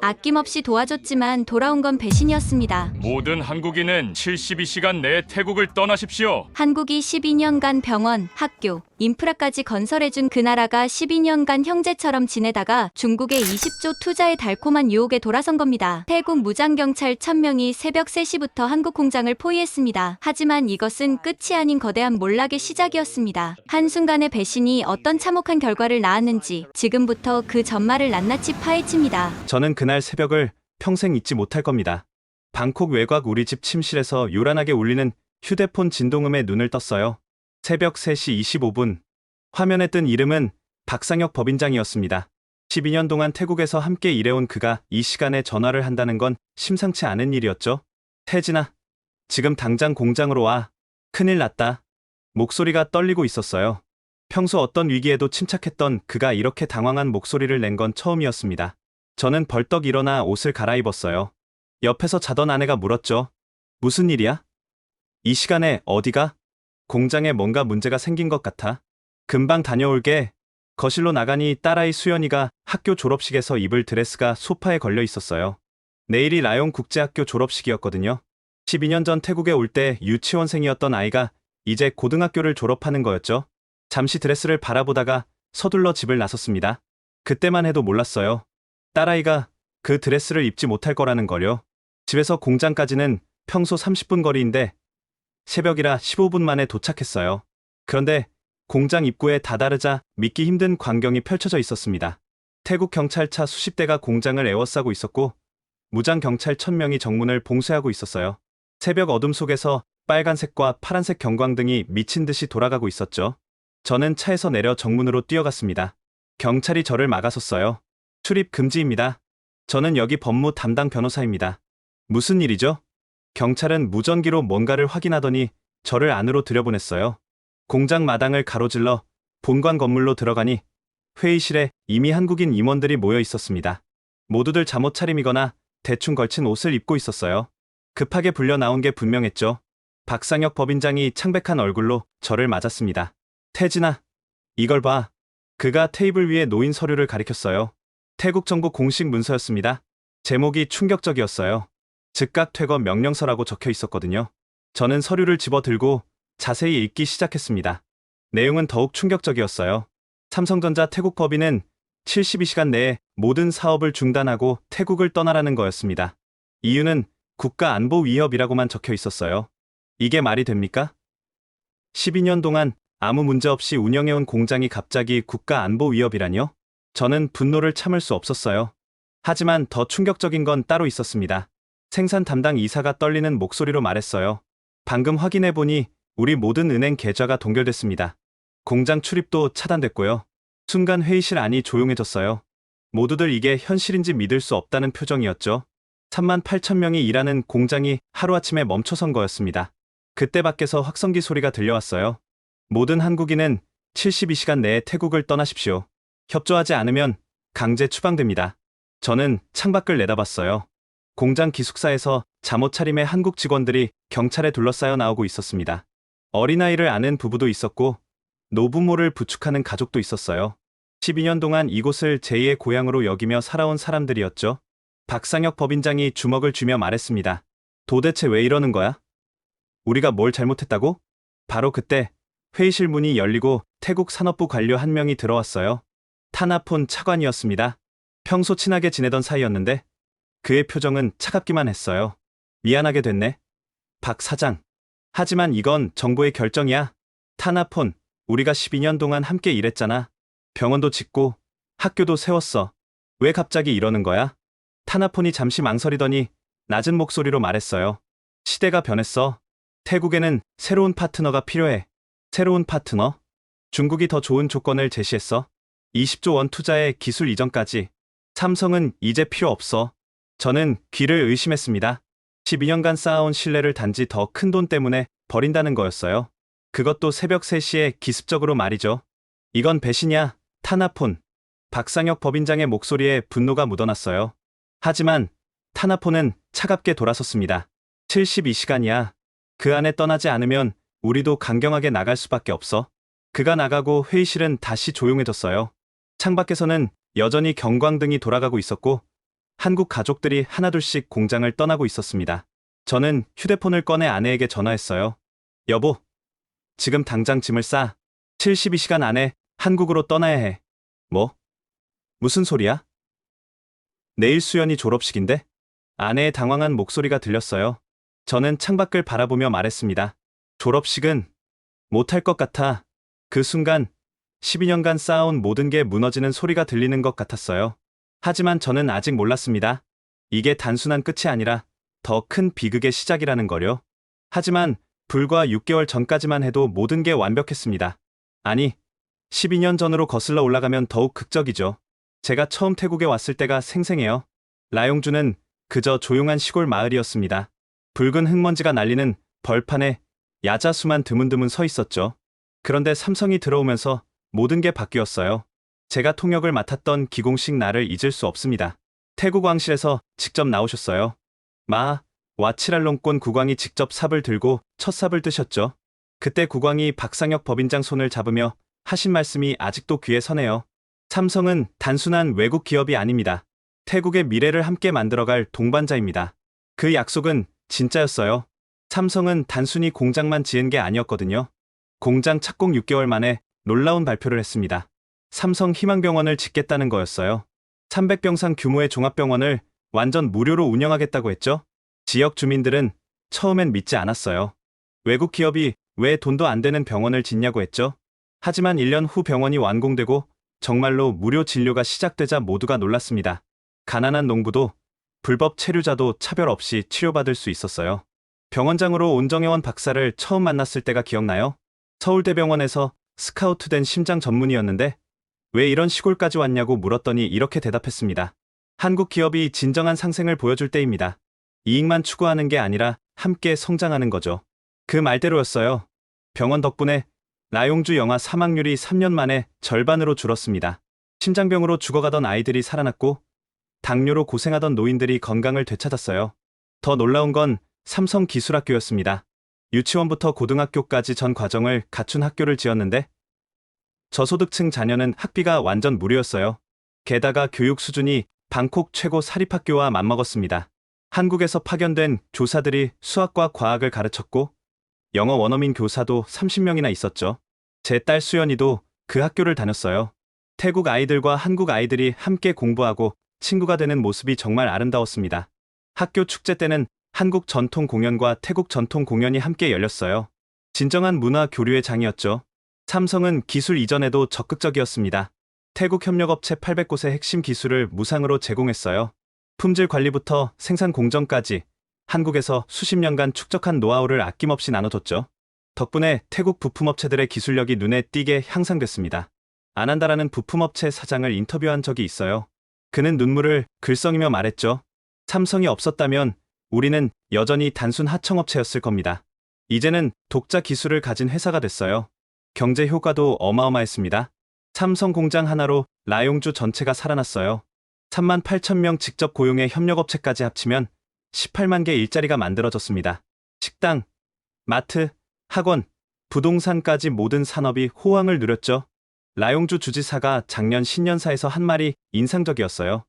아낌없이 도와줬지만 돌아온 건 배신이었습니다. 모든 한국인은 72시간 내에 태국을 떠나십시오. 한국이 12년간 병원, 학교, 인프라까지 건설해준 그 나라가 12년간 형제처럼 지내다가 중국의 20조 투자의 달콤한 유혹에 돌아선 겁니다. 태국 무장경찰 1000명이 새벽 3시부터 한국 공장을 포위했습니다. 하지만 이것은 끝이 아닌 거대한 몰락의 시작이었습니다. 한순간의 배신이 어떤 참혹한 결과를 낳았는지 지금부터 그 전말을 낱낱이 파헤칩니다. 저는 그날 새벽을 평생 잊지 못할 겁니다. 방콕 외곽 우리 집 침실에서 요란하게 울리는 휴대폰 진동음에 눈을 떴어요. 새벽 3시 25분. 화면에 뜬 이름은 박상혁 법인장이었습니다. 12년 동안 태국에서 함께 일해온 그가 이 시간에 전화를 한다는 건 심상치 않은 일이었죠. 태진아, 지금 당장 공장으로 와. 큰일 났다. 목소리가 떨리고 있었어요. 평소 어떤 위기에도 침착했던 그가 이렇게 당황한 목소리를 낸 건 처음이었습니다. 저는 벌떡 일어나 옷을 갈아입었어요. 옆에서 자던 아내가 물었죠. 무슨 일이야? 이 시간에 어디가? 공장에 뭔가 문제가 생긴 것 같아. 금방 다녀올게. 거실로 나가니 딸아이 수연이가 학교 졸업식에서 입을 드레스가 소파에 걸려 있었어요. 내일이 라용 국제학교 졸업식이었거든요. 12년 전 태국에 올 때 유치원생이었던 아이가 이제 고등학교를 졸업하는 거였죠. 잠시 드레스를 바라보다가 서둘러 집을 나섰습니다. 그때만 해도 몰랐어요. 딸아이가 그 드레스를 입지 못할 거라는 걸요. 집에서 공장까지는 평소 30분 거리인데 새벽이라 15분 만에 도착했어요. 그런데 공장 입구에 다다르자 믿기 힘든 광경이 펼쳐져 있었습니다. 태국 경찰차 수십 대가 공장을 에워싸고 있었고 무장 경찰 1000명이 정문을 봉쇄하고 있었어요. 새벽 어둠 속에서 빨간색과 파란색 경광등이 미친 듯이 돌아가고 있었죠. 저는 차에서 내려 정문으로 뛰어갔습니다. 경찰이 저를 막아섰어요. 출입 금지입니다. 저는 여기 법무 담당 변호사입니다. 무슨 일이죠? 경찰은 무전기로 뭔가를 확인하더니 저를 안으로 들여보냈어요. 공장 마당을 가로질러 본관 건물로 들어가니 회의실에 이미 한국인 임원들이 모여 있었습니다. 모두들 잠옷 차림이거나 대충 걸친 옷을 입고 있었어요. 급하게 불려 나온 게 분명했죠. 박상혁 법인장이 창백한 얼굴로 저를 맞았습니다. 태진아, 이걸 봐. 그가 테이블 위에 놓인 서류를 가리켰어요. 태국 정부 공식 문서였습니다. 제목이 충격적이었어요. 즉각 퇴거 명령서라고 적혀 있었거든요. 저는 서류를 집어들고 자세히 읽기 시작했습니다. 내용은 더욱 충격적이었어요. 삼성전자 태국 법인은 72시간 내에 모든 사업을 중단하고 태국을 떠나라는 거였습니다. 이유는 국가 안보 위협이라고만 적혀 있었어요. 이게 말이 됩니까? 12년 동안 아무 문제 없이 운영해온 공장이 갑자기 국가 안보 위협이라뇨? 저는 분노를 참을 수 없었어요. 하지만 더 충격적인 건 따로 있었습니다. 생산 담당 이사가 떨리는 목소리로 말했어요. 방금 확인해보니 우리 모든 은행 계좌가 동결됐습니다. 공장 출입도 차단됐고요. 순간 회의실 안이 조용해졌어요. 모두들 이게 현실인지 믿을 수 없다는 표정이었죠. 38,000명이 일하는 공장이 하루아침에 멈춰선 거였습니다. 그때 밖에서 확성기 소리가 들려왔어요. 모든 한국인은 72시간 내에 태국을 떠나십시오. 협조하지 않으면 강제 추방됩니다. 저는 창밖을 내다봤어요. 공장 기숙사에서 잠옷 차림의 한국 직원들이 경찰에 둘러싸여 나오고 있었습니다. 어린아이를 아는 부부도 있었고 노부모를 부축하는 가족도 있었어요. 12년 동안 이곳을 제2의 고향으로 여기며 살아온 사람들이었죠. 박상혁 법인장이 주먹을 쥐며 말했습니다. 도대체 왜 이러는 거야? 우리가 뭘 잘못했다고? 바로 그때 회의실 문이 열리고 태국 산업부 관료 한 명이 들어왔어요. 타나폰 차관이었습니다. 평소 친하게 지내던 사이였는데 그의 표정은 차갑기만 했어요. 미안하게 됐네. 박 사장. 하지만 이건 정부의 결정이야. 타나폰, 우리가 12년 동안 함께 일했잖아. 병원도 짓고 학교도 세웠어. 왜 갑자기 이러는 거야? 타나폰이 잠시 망설이더니 낮은 목소리로 말했어요. 시대가 변했어. 태국에는 새로운 파트너가 필요해. 새로운 파트너? 중국이 더 좋은 조건을 제시했어. 20조 원 투자에 기술 이전까지. 삼성은 이제 필요 없어. 저는 귀를 의심했습니다. 12년간 쌓아온 신뢰를 단지 더 큰 돈 때문에 버린다는 거였어요. 그것도 새벽 3시에 기습적으로 말이죠. 이건 배신이야, 타나폰. 박상혁 법인장의 목소리에 분노가 묻어났어요. 하지만 타나폰은 차갑게 돌아섰습니다. 72시간이야. 그 안에 떠나지 않으면 우리도 강경하게 나갈 수밖에 없어. 그가 나가고 회의실은 다시 조용해졌어요. 창밖에서는 여전히 경광등이 돌아가고 있었고 한국 가족들이 하나둘씩 공장을 떠나고 있었습니다. 저는 휴대폰을 꺼내 아내에게 전화했어요. 여보, 지금 당장 짐을 싸. 72시간 안에 한국으로 떠나야 해. 뭐? 무슨 소리야? 내일 수연이 졸업식인데? 아내의 당황한 목소리가 들렸어요. 저는 창밖을 바라보며 말했습니다. 졸업식은 못할 것 같아. 그 순간 12년간 쌓아온 모든 게 무너지는 소리가 들리는 것 같았어요. 하지만 저는 아직 몰랐습니다. 이게 단순한 끝이 아니라 더 큰 비극의 시작이라는 거요. 하지만 불과 6개월 전까지만 해도 모든 게 완벽했습니다. 아니, 12년 전으로 거슬러 올라가면 더욱 극적이죠. 제가 처음 태국에 왔을 때가 생생해요. 라용주는 그저 조용한 시골 마을이었습니다. 붉은 흙먼지가 날리는 벌판에 야자수만 드문드문 서 있었죠. 그런데 삼성이 들어오면서 모든 게 바뀌었어요. 제가 통역을 맡았던 기공식 날을 잊을 수 없습니다. 태국 왕실에서 직접 나오셨어요. 마, 와치랄롱권 국왕이 직접 삽을 들고 첫 삽을 뜨셨죠. 그때 국왕이 박상혁 법인장 손을 잡으며 하신 말씀이 아직도 귀에 서네요. 삼성은 단순한 외국 기업이 아닙니다. 태국의 미래를 함께 만들어갈 동반자입니다. 그 약속은 진짜였어요. 삼성은 단순히 공장만 지은 게 아니었거든요. 공장 착공 6개월 만에 놀라운 발표를 했습니다. 삼성 희망병원을 짓겠다는 거였어요. 300병상 규모의 종합병원을 완전 무료로 운영하겠다고 했죠. 지역 주민들은 처음엔 믿지 않았어요. 외국 기업이 왜 돈도 안 되는 병원을 짓냐고 했죠. 하지만 1년 후 병원이 완공되고 정말로 무료 진료가 시작되자 모두가 놀랐습니다. 가난한 농부도 불법 체류자도 차별 없이 치료받을 수 있었어요. 병원장으로 온정혜원 박사를 처음 만났을 때가 기억나요? 서울대병원에서 스카우트된 심장 전문의였는데 왜 이런 시골까지 왔냐고 물었더니 이렇게 대답했습니다. 한국 기업이 진정한 상생을 보여줄 때입니다. 이익만 추구하는 게 아니라 함께 성장하는 거죠. 그 말대로였어요. 병원 덕분에 라용주 영아 사망률이 3년 만에 절반으로 줄었습니다. 심장병으로 죽어가던 아이들이 살아났고 당뇨로 고생하던 노인들이 건강을 되찾았어요. 더 놀라운 건 삼성 기술학교였습니다. 유치원부터 고등학교까지 전 과정을 갖춘 학교를 지었는데 저소득층 자녀는 학비가 완전 무료였어요. 게다가 교육 수준이 방콕 최고 사립학교와 맞먹었습니다. 한국에서 파견된 교사들이 수학과 과학을 가르쳤고 영어 원어민 교사도 30명이나 있었죠. 제 딸 수연이도 그 학교를 다녔어요. 태국 아이들과 한국 아이들이 함께 공부하고 친구가 되는 모습이 정말 아름다웠습니다. 학교 축제 때는 한국 전통 공연과 태국 전통 공연이 함께 열렸어요. 진정한 문화 교류의 장이었죠. 삼성은 기술 이전에도 적극적이었습니다. 태국 협력업체 800곳의 핵심 기술을 무상으로 제공했어요. 품질 관리부터 생산 공정까지 한국에서 수십 년간 축적한 노하우를 아낌없이 나눠줬죠. 덕분에 태국 부품업체들의 기술력이 눈에 띄게 향상됐습니다. 아난다라는 부품업체 사장을 인터뷰한 적이 있어요. 그는 눈물을 글썽이며 말했죠. 삼성이 없었다면 우리는 여전히 단순 하청업체였을 겁니다. 이제는 독자 기술을 가진 회사가 됐어요. 경제 효과도 어마어마했습니다. 삼성 공장 하나로 라용주 전체가 살아났어요. 3만 8천 명 직접 고용의 협력업체까지 합치면 18만 개 일자리가 만들어졌습니다. 식당, 마트, 학원, 부동산까지 모든 산업이 호황을 누렸죠. 라용주 주지사가 작년 신년사에서 한 말이 인상적이었어요.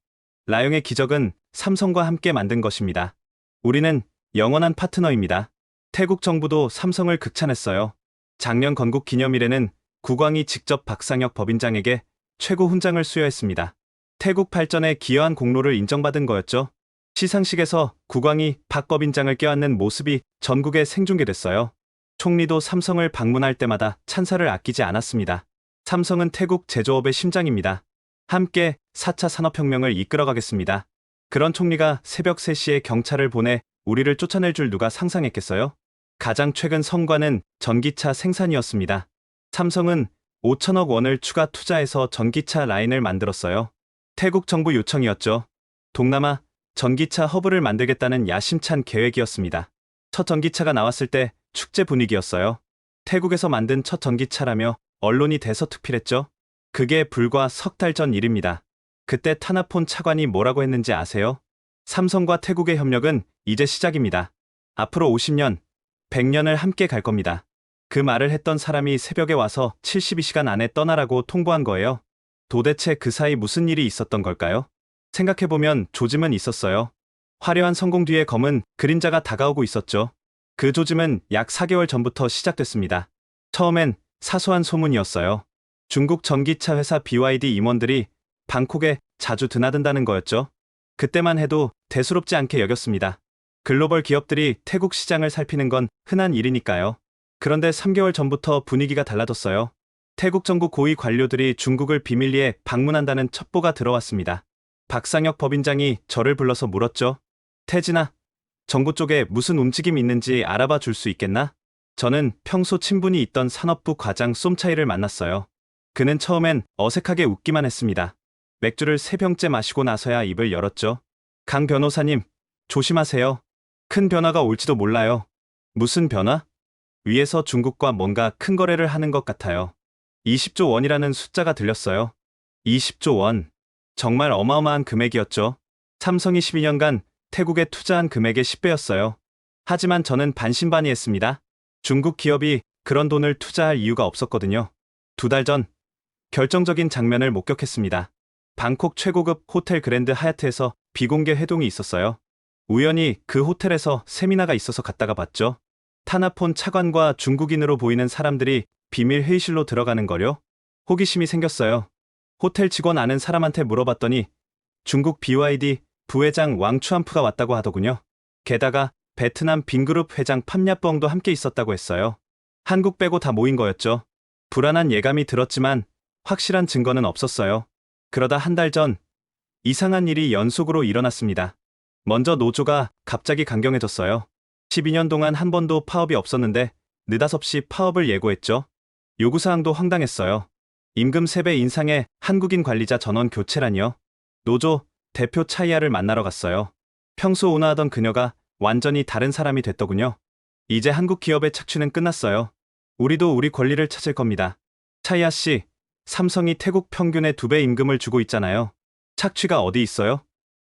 라용의 기적은 삼성과 함께 만든 것입니다. 우리는 영원한 파트너입니다. 태국 정부도 삼성을 극찬했어요. 작년 건국 기념일에는 국왕이 직접 박상혁 법인장에게 최고 훈장을 수여했습니다. 태국 발전에 기여한 공로를 인정받은 거였죠. 시상식에서 국왕이 박 법인장을 껴안는 모습이 전국에 생중계됐어요. 총리도 삼성을 방문할 때마다 찬사를 아끼지 않았습니다. 삼성은 태국 제조업의 심장입니다. 함께 4차 산업혁명을 이끌어가겠습니다. 그런 총리가 새벽 3시에 경찰을 보내 우리를 쫓아낼 줄 누가 상상했겠어요? 가장 최근 성과는 전기차 생산이었습니다. 삼성은 5천억 원을 추가 투자해서 전기차 라인을 만들었어요. 태국 정부 요청이었죠. 동남아 전기차 허브를 만들겠다는 야심찬 계획이었습니다. 첫 전기차가 나왔을 때 축제 분위기였어요. 태국에서 만든 첫 전기차라며 언론이 대서특필했죠. 그게 불과 석 달 전 일입니다. 그때 타나폰 차관이 뭐라고 했는지 아세요? 삼성과 태국의 협력은 이제 시작입니다. 앞으로 50년, 100년을 함께 갈 겁니다. 그 말을 했던 사람이 새벽에 와서 72시간 안에 떠나라고 통보한 거예요. 도대체 그 사이 무슨 일이 있었던 걸까요? 생각해보면 조짐은 있었어요. 화려한 성공 뒤에 검은 그림자가 다가오고 있었죠. 그 조짐은 약 4개월 전부터 시작됐습니다. 처음엔 사소한 소문이었어요. 중국 전기차 회사 BYD 임원들이 방콕에 자주 드나든다는 거였죠. 그때만 해도 대수롭지 않게 여겼습니다. 글로벌 기업들이 태국 시장을 살피는 건 흔한 일이니까요. 그런데 3개월 전부터 분위기가 달라졌어요. 태국 정부 고위 관료들이 중국을 비밀리에 방문한다는 첩보가 들어왔습니다. 박상혁 법인장이 저를 불러서 물었죠. 태진아, 정부 쪽에 무슨 움직임이 있는지 알아봐 줄 수 있겠나? 저는 평소 친분이 있던 산업부 과장 쏨차이를 만났어요. 그는 처음엔 어색하게 웃기만 했습니다. 맥주를 3병째 마시고 나서야 입을 열었죠. 강 변호사님, 조심하세요. 큰 변화가 올지도 몰라요. 무슨 변화? 위에서 중국과 뭔가 큰 거래를 하는 것 같아요. 20조 원이라는 숫자가 들렸어요. 20조 원. 정말 어마어마한 금액이었죠. 삼성이 12년간 태국에 투자한 금액의 10배였어요. 하지만 저는 반신반의했습니다. 중국 기업이 그런 돈을 투자할 이유가 없었거든요. 2달 전 결정적인 장면을 목격했습니다. 방콕 최고급 호텔 그랜드 하얏트에서 비공개 회동이 있었어요. 우연히 그 호텔에서 세미나가 있어서 갔다가 봤죠. 타나폰 차관과 중국인으로 보이는 사람들이 비밀 회의실로 들어가는 거요. 호기심이 생겼어요. 호텔 직원 아는 사람한테 물어봤더니 중국 BYD 부회장 왕추안프가 왔다고 하더군요. 게다가 베트남 빈그룹 회장 팜야뻥도 함께 있었다고 했어요. 한국 빼고 다 모인 거였죠. 불안한 예감이 들었지만 확실한 증거는 없었어요. 그러다 1달 전 이상한 일이 연속으로 일어났습니다. 먼저 노조가 갑자기 강경해졌어요. 12년 동안 한 번도 파업이 없었는데 느닷없이 파업을 예고했죠. 요구사항도 황당했어요. 임금 3배 인상에 한국인 관리자 전원 교체라니요. 노조 대표 차이아를 만나러 갔어요. 평소 온화하던 그녀가 완전히 다른 사람이 됐더군요. 이제 한국 기업의 착취는 끝났어요. 우리도 우리 권리를 찾을 겁니다. 차이아 씨, 삼성이 태국 평균의 2배 임금을 주고 있잖아요. 착취가 어디 있어요?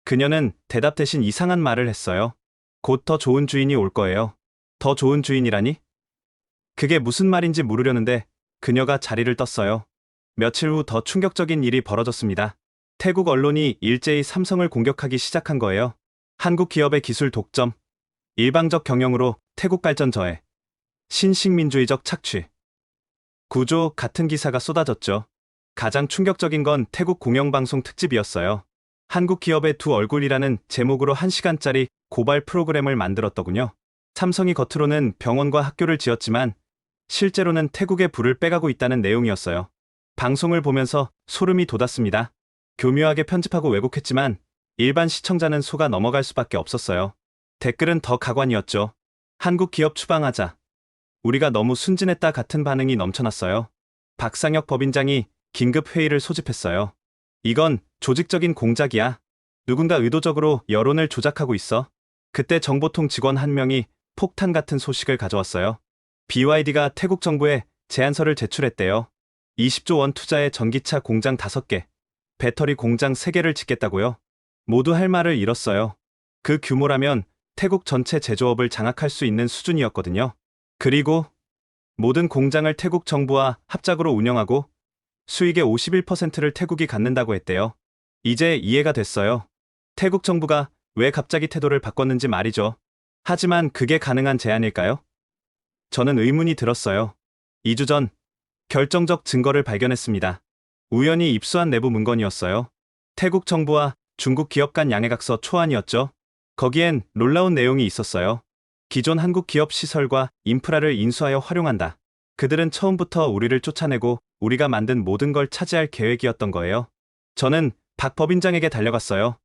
그녀는 대답 대신 이상한 말을 했어요. 곧 더 좋은 주인이 올 거예요. 더 좋은 주인이라니? 그게 무슨 말인지 물으려는데 그녀가 자리를 떴어요. 며칠 후 더 충격적인 일이 벌어졌습니다. 태국 언론이 일제히 삼성을 공격하기 시작한 거예요. 한국 기업의 기술 독점, 일방적 경영으로 태국 발전 저해, 신식민주의적 착취, 구조 같은 기사가 쏟아졌죠. 가장 충격적인 건 태국 공영방송 특집이었어요. 한국 기업의 두 얼굴이라는 제목으로 1시간짜리 고발 프로그램을 만들었더군요. 삼성이 겉으로는 병원과 학교를 지었지만 실제로는 태국의 불을 빼가고 있다는 내용이었어요. 방송을 보면서 소름이 돋았습니다. 교묘하게 편집하고 왜곡했지만 일반 시청자는 속아 넘어갈 수밖에 없었어요. 댓글은 더 가관이었죠. 한국 기업 추방하자. 우리가 너무 순진했다 같은 반응이 넘쳐났어요. 박상혁 법인장이 긴급 회의를 소집했어요. 이건 조직적인 공작이야. 누군가 의도적으로 여론을 조작하고 있어. 그때 정보통 직원 한 명이 폭탄 같은 소식을 가져왔어요. BYD가 태국 정부에 제안서를 제출했대요. 20조 원 투자에 전기차 공장 5개, 배터리 공장 3개를 짓겠다고요. 모두 할 말을 잃었어요. 그 규모라면 태국 전체 제조업을 장악할 수 있는 수준이었거든요. 그리고 모든 공장을 태국 정부와 합작으로 운영하고 수익의 51%를 태국이 갖는다고 했대요. 이제 이해가 됐어요. 태국 정부가 왜 갑자기 태도를 바꿨는지 말이죠. 하지만 그게 가능한 제안일까요? 저는 의문이 들었어요. 2주 전 결정적 증거를 발견했습니다. 우연히 입수한 내부 문건이었어요. 태국 정부와 중국 기업 간 양해각서 초안이었죠. 거기엔 놀라운 내용이 있었어요. 기존 한국 기업 시설과 인프라를 인수하여 활용한다. 그들은 처음부터 우리를 쫓아내고 우리가 만든 모든 걸 차지할 계획이었던 거예요. 저는 박 법인장에게 달려갔어요.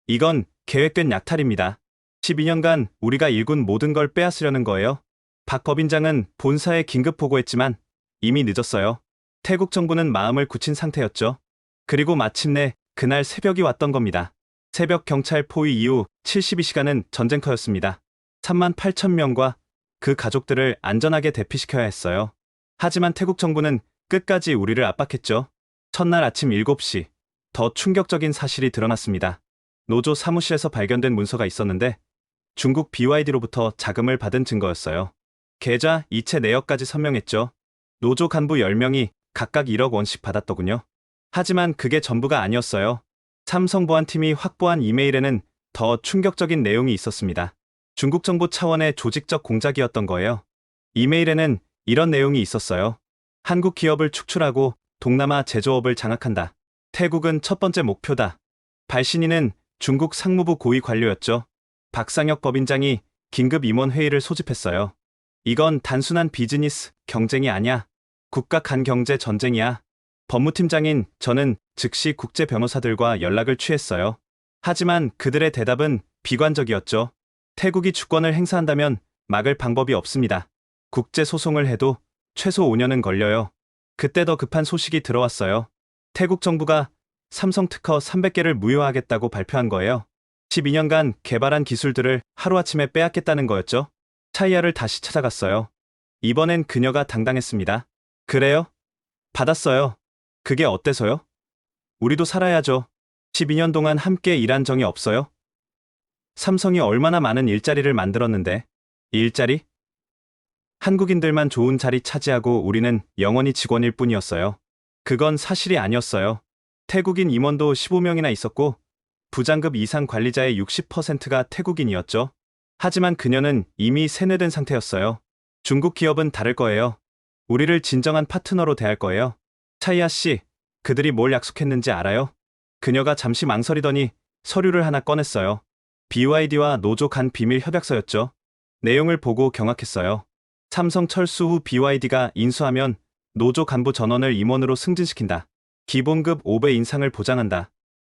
이건 계획된 약탈입니다. 12년간 우리가 일군 모든 걸 빼앗으려는 거예요. 박 법인장은 본사에 긴급 보고했지만 이미 늦었어요. 태국 정부는 마음을 굳힌 상태였죠. 그리고 마침내 그날 새벽이 왔던 겁니다. 새벽 경찰 포위 이후 72시간은 전쟁터였습니다. 38,000명과 그 가족들을 안전하게 대피시켜야 했어요. 하지만 태국 정부는 끝까지 우리를 압박했죠. 첫날 아침 7시, 더 충격적인 사실이 드러났습니다. 노조 사무실에서 발견된 문서가 있었는데 중국 BYD로부터 자금을 받은 증거였어요. 계좌, 이체 내역까지 선명했죠. 노조 간부 10명이 각각 1억 원씩 받았더군요. 하지만 그게 전부가 아니었어요. 삼성 보안팀이 확보한 이메일에는 더 충격적인 내용이 있었습니다. 중국 정부 차원의 조직적 공작이었던 거예요. 이메일에는 이런 내용이 있었어요. 한국 기업을 축출하고 동남아 제조업을 장악한다. 태국은 첫 번째 목표다. 발신인은 중국 상무부 고위 관료였죠. 박상혁 법인장이 긴급 임원 회의를 소집했어요. 이건 단순한 비즈니스 경쟁이 아니야. 국가 간 경제 전쟁이야. 법무팀장인 저는 즉시 국제 변호사들과 연락을 취했어요. 하지만 그들의 대답은 비관적이었죠. 태국이 주권을 행사한다면 막을 방법이 없습니다. 국제 소송을 해도 최소 5년은 걸려요. 그때 더 급한 소식이 들어왔어요. 태국 정부가 삼성 특허 300개를 무효화하겠다고 발표한 거예요. 12년간 개발한 기술들을 하루아침에 빼앗겠다는 거였죠. 차이아를 다시 찾아갔어요. 이번엔 그녀가 당당했습니다. 그래요? 받았어요. 그게 어때서요? 우리도 살아야죠. 12년 동안 함께 일한 정이 없어요? 삼성이 얼마나 많은 일자리를 만들었는데. 일자리? 한국인들만 좋은 자리 차지하고 우리는 영원히 직원일 뿐이었어요. 그건 사실이 아니었어요. 태국인 임원도 15명이나 있었고 부장급 이상 관리자의 60%가 태국인이었죠. 하지만 그녀는 이미 세뇌된 상태였어요. 중국 기업은 다를 거예요. 우리를 진정한 파트너로 대할 거예요. 차이아 씨, 그들이 뭘 약속했는지 알아요? 그녀가 잠시 망설이더니 서류를 하나 꺼냈어요. BYD와 노조 간 비밀 협약서였죠. 내용을 보고 경악했어요. 삼성 철수 후 BYD가 인수하면 노조 간부 전원을 임원으로 승진시킨다. 기본급 5배 인상을 보장한다.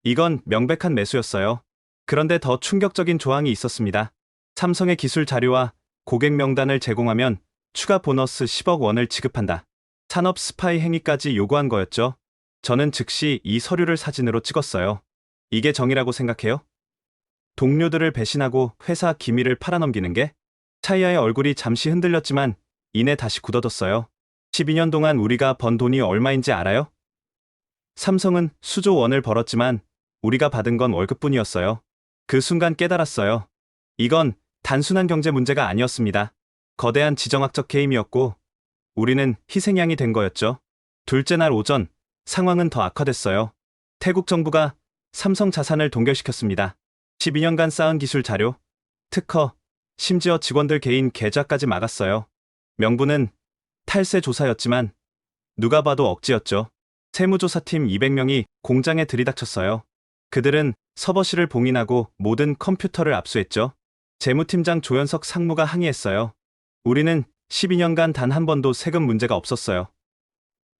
이건 명백한 매수였어요. 그런데 더 충격적인 조항이 있었습니다. 삼성의 기술 자료와 고객 명단을 제공하면 추가 보너스 10억 원을 지급한다. 산업 스파이 행위까지 요구한 거였죠. 저는 즉시 이 서류를 사진으로 찍었어요. 이게 정의라고 생각해요? 동료들을 배신하고 회사 기밀을 팔아넘기는 게? 차이아의 얼굴이 잠시 흔들렸지만 이내 다시 굳어졌어요. 12년 동안 우리가 번 돈이 얼마인지 알아요? 삼성은 수조 원을 벌었지만 우리가 받은 건 월급뿐이었어요. 그 순간 깨달았어요. 이건 단순한 경제 문제가 아니었습니다. 거대한 지정학적 게임이었고 우리는 희생양이 된 거였죠. 둘째 날 오전 상황은 더 악화됐어요. 태국 정부가 삼성 자산을 동결시켰습니다. 12년간 쌓은 기술 자료, 특허, 심지어 직원들 개인 계좌까지 막았어요. 명분은 탈세 조사였지만 누가 봐도 억지였죠. 세무조사팀 200명이 공장에 들이닥쳤어요. 그들은 서버실을 봉인하고 모든 컴퓨터를 압수했죠. 재무팀장 조현석 상무가 항의했어요. 우리는 12년간 단 한 번도 세금 문제가 없었어요.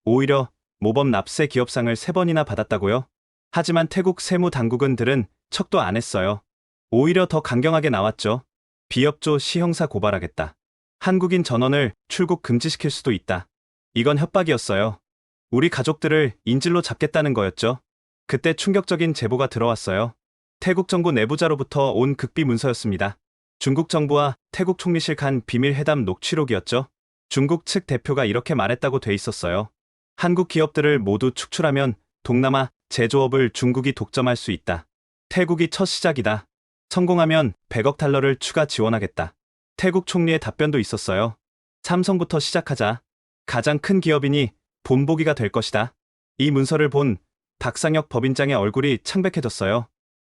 오히려 모범 납세 기업상을 3번이나 받았다고요? 하지만 태국 세무당국은들은 척도 안 했어요. 오히려 더 강경하게 나왔죠. 비협조 시형사 고발하겠다. 한국인 전원을 출국 금지시킬 수도 있다. 이건 협박이었어요. 우리 가족들을 인질로 잡겠다는 거였죠. 그때 충격적인 제보가 들어왔어요. 태국 정부 내부자로부터 온 극비 문서였습니다. 중국 정부와 태국 총리실 간 비밀 회담 녹취록이었죠. 중국 측 대표가 이렇게 말했다고 돼 있었어요. 한국 기업들을 모두 축출하면 동남아 제조업을 중국이 독점할 수 있다. 태국이 첫 시작이다. 성공하면 100억 달러를 추가 지원하겠다. 태국 총리의 답변도 있었어요. 삼성부터 시작하자. 가장 큰 기업이니 본보기가 될 것이다. 이 문서를 본 박상혁 법인장의 얼굴이 창백해졌어요.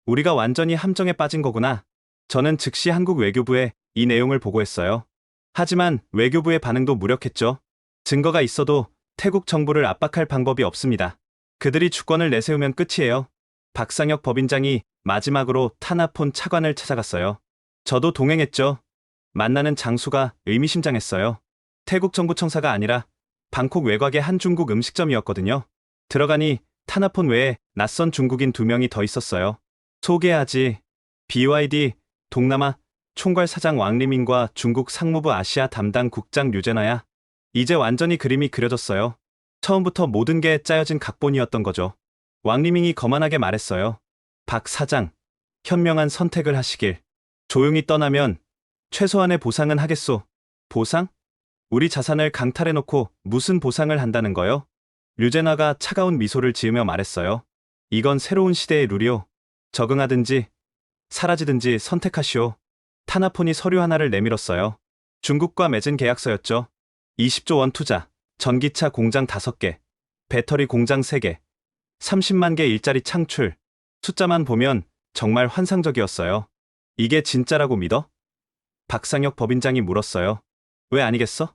우리가 완전히 함정에 빠진 거구나. 저는 즉시 한국 외교부에 이 내용을 보고했어요. 하지만 외교부의 반응도 무력했죠. 증거가 있어도 태국 정부를 압박할 방법이 없습니다. 그들이 주권을 내세우면 끝이에요. 박상혁 법인장이 마지막으로 타나폰 차관을 찾아갔어요. 저도 동행했죠. 만나는 장소가 의미심장했어요. 태국 정부 청사가 아니라 방콕 외곽의 한 중국 음식점이었거든요. 들어가니 타나폰 외에 낯선 중국인 2명이 더 있었어요. 소개하지. BYD 동남아 총괄 사장 왕리민과 중국 상무부 아시아 담당 국장 류제나야. 이제 완전히 그림이 그려졌어요. 처음부터 모든 게 짜여진 각본이었던 거죠. 왕리민이 거만하게 말했어요. 박 사장, 현명한 선택을 하시길. 조용히 떠나면 최소한의 보상은 하겠소. 보상? 우리 자산을 강탈해놓고 무슨 보상을 한다는 거요? 류제나가 차가운 미소를 지으며 말했어요. 이건 새로운 시대의 룰이오. 적응하든지 사라지든지 선택하시오. 타나폰이 서류 하나를 내밀었어요. 중국과 맺은 계약서였죠. 20조 원 투자, 전기차 공장 5개, 배터리 공장 3개, 30만 개 일자리 창출. 숫자만 보면 정말 환상적이었어요. 이게 진짜라고 믿어? 박상혁 법인장이 물었어요. 왜 아니겠어?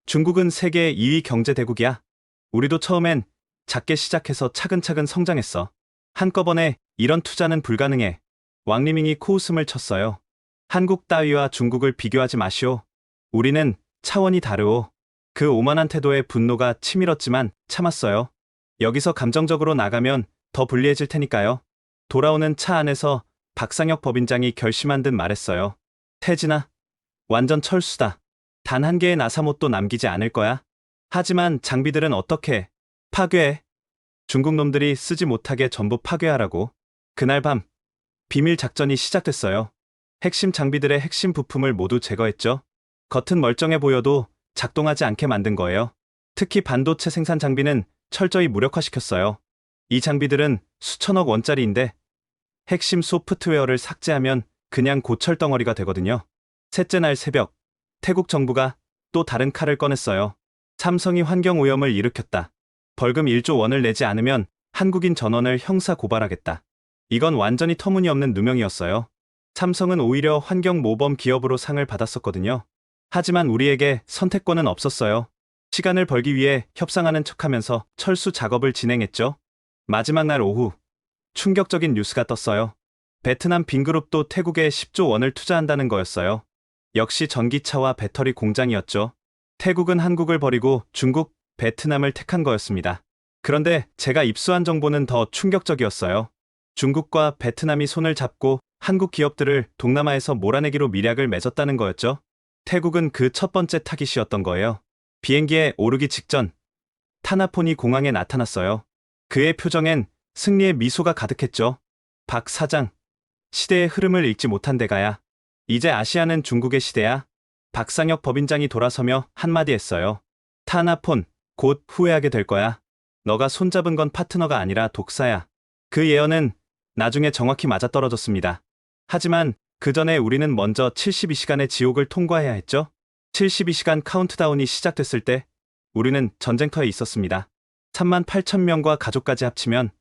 중국은 세계 2위 경제 대국이야. 우리도 처음엔 작게 시작해서 차근차근 성장했어. 한꺼번에 이런 투자는 불가능해. 왕리밍이 코웃음을 쳤어요. 한국 따위와 중국을 비교하지 마시오. 우리는 차원이 다르오. 그 오만한 태도에 분노가 치밀었지만 참았어요. 여기서 감정적으로 나가면 더 불리해질 테니까요. 돌아오는 차 안에서 박상혁 법인장이 결심한 듯 말했어요. 태진아, 완전 철수다. 단 한 개의 나사못도 남기지 않을 거야. 하지만 장비들은 어떻게 파괴해? 중국 놈들이 쓰지 못하게 전부 파괴하라고. 그날 밤 비밀 작전이 시작됐어요. 핵심 장비들의 핵심 부품을 모두 제거했죠. 겉은 멀쩡해 보여도 작동하지 않게 만든 거예요. 특히 반도체 생산 장비는 철저히 무력화시켰어요. 이 장비들은 수천억 원짜리인데 핵심 소프트웨어를 삭제하면 그냥 고철 덩어리가 되거든요. 셋째 날 새벽, 태국 정부가 또 다른 칼을 꺼냈어요. 삼성이 환경오염을 일으켰다. 벌금 1조 원을 내지 않으면 한국인 전원을 형사 고발하겠다. 이건 완전히 터무니없는 누명이었어요. 삼성은 오히려 환경 모범 기업으로 상을 받았었거든요. 하지만 우리에게 선택권은 없었어요. 시간을 벌기 위해 협상하는 척하면서 철수 작업을 진행했죠. 마지막 날 오후, 충격적인 뉴스가 떴어요. 베트남 빈그룹도 태국에 10조 원을 투자한다는 거였어요. 역시 전기차와 배터리 공장이었죠. 태국은 한국을 버리고 중국, 베트남을 택한 거였습니다. 그런데 제가 입수한 정보는 더 충격적이었어요. 중국과 베트남이 손을 잡고 한국 기업들을 동남아에서 몰아내기로 밀약을 맺었다는 거였죠. 태국은 그 첫 번째 타깃이었던 거예요. 비행기에 오르기 직전 타나폰이 공항에 나타났어요. 그의 표정엔 승리의 미소가 가득했죠. 박 사장, 시대의 흐름을 읽지 못한 데가야. 이제 아시아는 중국의 시대야. 박상혁 법인장이 돌아서며 한마디 했어요. 타나폰, 곧 후회하게 될 거야. 너가 손잡은 건 파트너가 아니라 독사야. 그 예언은 나중에 정확히 맞아떨어졌습니다. 하지만 그 전에 우리는 먼저 72시간의 지옥을 통과해야 했죠. 72시간 카운트다운이 시작됐을 때 우리는 전쟁터에 있었습니다. 38,000명과 가족까지 합치면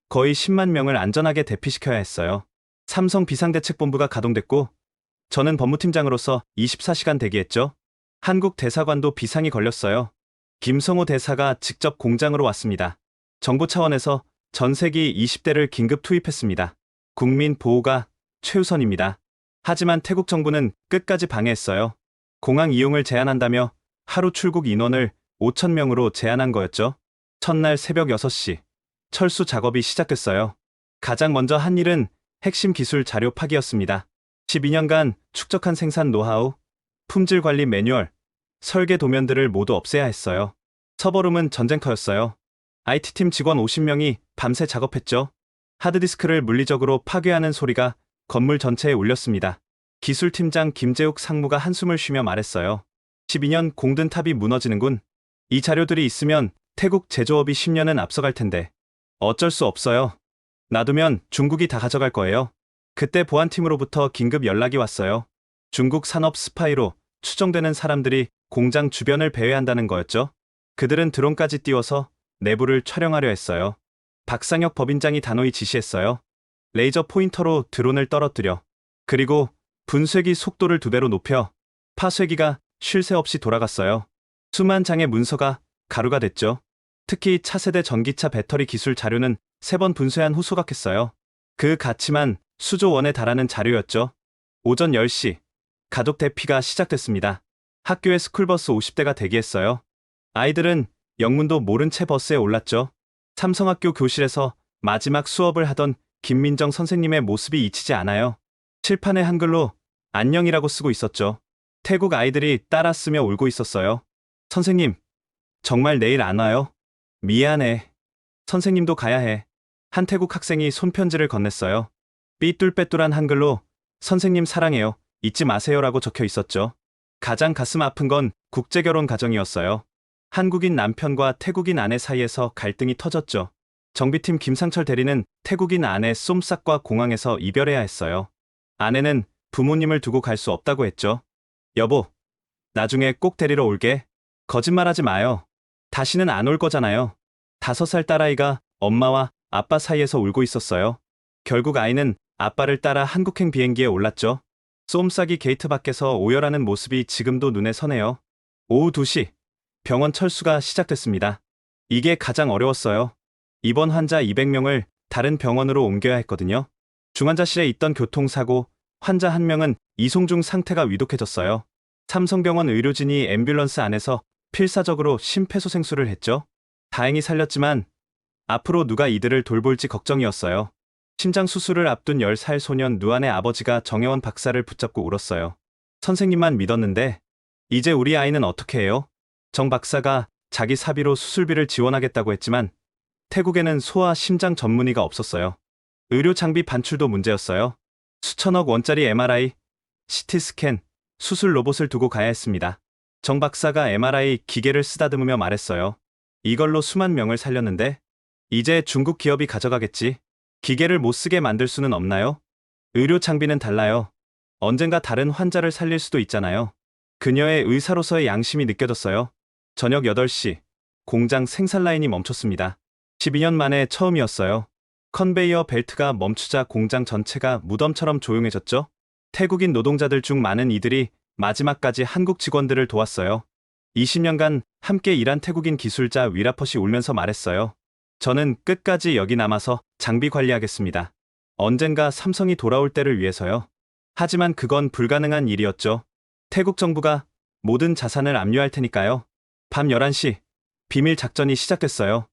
거의 10만 명을 안전하게 대피시켜야 했어요. 삼성 비상대책본부가 가동됐고 저는 법무팀장으로서 24시간 대기했죠. 한국 대사관도 비상이 걸렸어요. 김성호 대사가 직접 공장으로 왔습니다. 정부 차원에서 전세기 20대를 긴급 투입했습니다. 국민 보호가 최우선입니다. 하지만 태국 정부는 끝까지 방해했어요. 공항 이용을 제한한다며 하루 출국 인원을 5,000명으로 제한한 거였죠. 첫날 새벽 6시, 철수 작업이 시작됐어요. 가장 먼저 한 일은 핵심 기술 자료 파기였습니다. 12년간 축적한 생산 노하우, 품질 관리 매뉴얼, 설계 도면들을 모두 없애야 했어요. 서버룸은 전쟁터였어요. IT팀 직원 50명이 밤새 작업했죠. 하드디스크를 물리적으로 파괴하는 소리가 건물 전체에 울렸습니다. 기술팀장 김재욱 상무가 한숨을 쉬며 말했어요. 12년 공든 탑이 무너지는군. 이 자료들이 있으면 태국 제조업이 10년은 앞서갈 텐데. 어쩔 수 없어요. 놔두면 중국이 다 가져갈 거예요. 그때 보안팀으로부터 긴급 연락이 왔어요. 중국 산업 스파이로 추정되는 사람들이 공장 주변을 배회한다는 거였죠. 그들은 드론까지 띄워서 내부를 촬영하려 했어요. 박상혁 법인장이 단호히 지시했어요. 레이저 포인터로 드론을 떨어뜨려. 그리고 분쇄기 속도를 2배로 높여. 파쇄기가 쉴 새 없이 돌아갔어요. 수만 장의 문서가 가루가 됐죠. 특히 차세대 전기차 배터리 기술 자료는 3번 분쇄한 후 소각했어요. 그 가치만 수조 원에 달하는 자료였죠. 오전 10시, 가족 대피가 시작됐습니다. 학교에 스쿨버스 50대가 대기했어요. 아이들은 영문도 모른 채 버스에 올랐죠. 삼성학교 교실에서 마지막 수업을 하던 김민정 선생님의 모습이 잊히지 않아요. 칠판에 한글로 안녕이라고 쓰고 있었죠. 태국 아이들이 따라 쓰며 울고 있었어요. 선생님, 정말 내일 안 와요? 미안해. 선생님도 가야 해. 한 태국 학생이 손편지를 건넸어요. 삐뚤빼뚤한 한글로 선생님 사랑해요. 잊지 마세요라고 적혀 있었죠. 가장 가슴 아픈 건 국제결혼 가정이었어요. 한국인 남편과 태국인 아내 사이에서 갈등이 터졌죠. 정비팀 김상철 대리는 태국인 아내 쏨싹과 공항에서 이별해야 했어요. 아내는 부모님을 두고 갈 수 없다고 했죠. 여보, 나중에 꼭 데리러 올게. 거짓말하지 마요. 다시는 안 올 거잖아요. 5살 딸아이가 엄마와 아빠 사이에서 울고 있었어요. 결국 아이는 아빠를 따라 한국행 비행기에 올랐죠. 쏨싸기 게이트 밖에서 오열하는 모습이 지금도 눈에 선해요. 오후 2시, 병원 철수가 시작됐습니다. 이게 가장 어려웠어요. 입원 환자 200명을 다른 병원으로 옮겨야 했거든요. 중환자실에 있던 교통사고, 환자 1명은 이송 중 상태가 위독해졌어요. 삼성병원 의료진이 앰뷸런스 안에서 필사적으로 심폐소생술을 했죠. 다행히 살렸지만 앞으로 누가 이들을 돌볼지 걱정이었어요. 심장 수술을 앞둔 10살 소년 누안의 아버지가 정혜원 박사를 붙잡고 울었어요. 선생님만 믿었는데 이제 우리 아이는 어떻게 해요? 정 박사가 자기 사비로 수술비를 지원하겠다고 했지만 태국에는 소아 심장 전문의가 없었어요. 의료 장비 반출도 문제였어요. 수천억 원짜리 MRI, CT 스캔, 수술 로봇을 두고 가야 했습니다. 정 박사가 MRI 기계를 쓰다듬으며 말했어요. 이걸로 수만 명을 살렸는데 이제 중국 기업이 가져가겠지. 기계를 못 쓰게 만들 수는 없나요? 의료 장비는 달라요. 언젠가 다른 환자를 살릴 수도 있잖아요. 그녀의 의사로서의 양심이 느껴졌어요. 저녁 8시, 공장 생산 라인이 멈췄습니다. 12년 만에 처음이었어요. 컨베이어 벨트가 멈추자 공장 전체가 무덤처럼 조용해졌죠. 태국인 노동자들 중 많은 이들이 마지막까지 한국 직원들을 도왔어요. 20년간 함께 일한 태국인 기술자 위라퍼시 울면서 말했어요. 저는 끝까지 여기 남아서 장비 관리하겠습니다. 언젠가 삼성이 돌아올 때를 위해서요. 하지만 그건 불가능한 일이었죠. 태국 정부가 모든 자산을 압류할 테니까요. 밤 11시, 비밀 작전이 시작됐어요.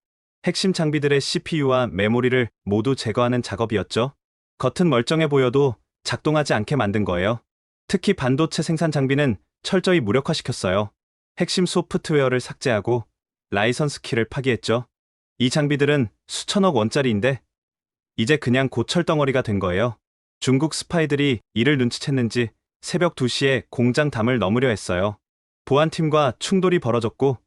핵심 장비들의 CPU와 메모리를 모두 제거하는 작업이었죠. 겉은 멀쩡해 보여도 작동하지 않게 만든 거예요. 특히 반도체 생산 장비는 철저히 무력화시켰어요. 핵심 소프트웨어를 삭제하고 라이선스 키를 파기했죠. 이 장비들은 수천억 원짜리인데 이제 그냥 고철덩어리가 된 거예요. 중국 스파이들이 이를 눈치챘는지 새벽 2시에 공장 담을 넘으려 했어요. 보안팀과 충돌이 벌어졌고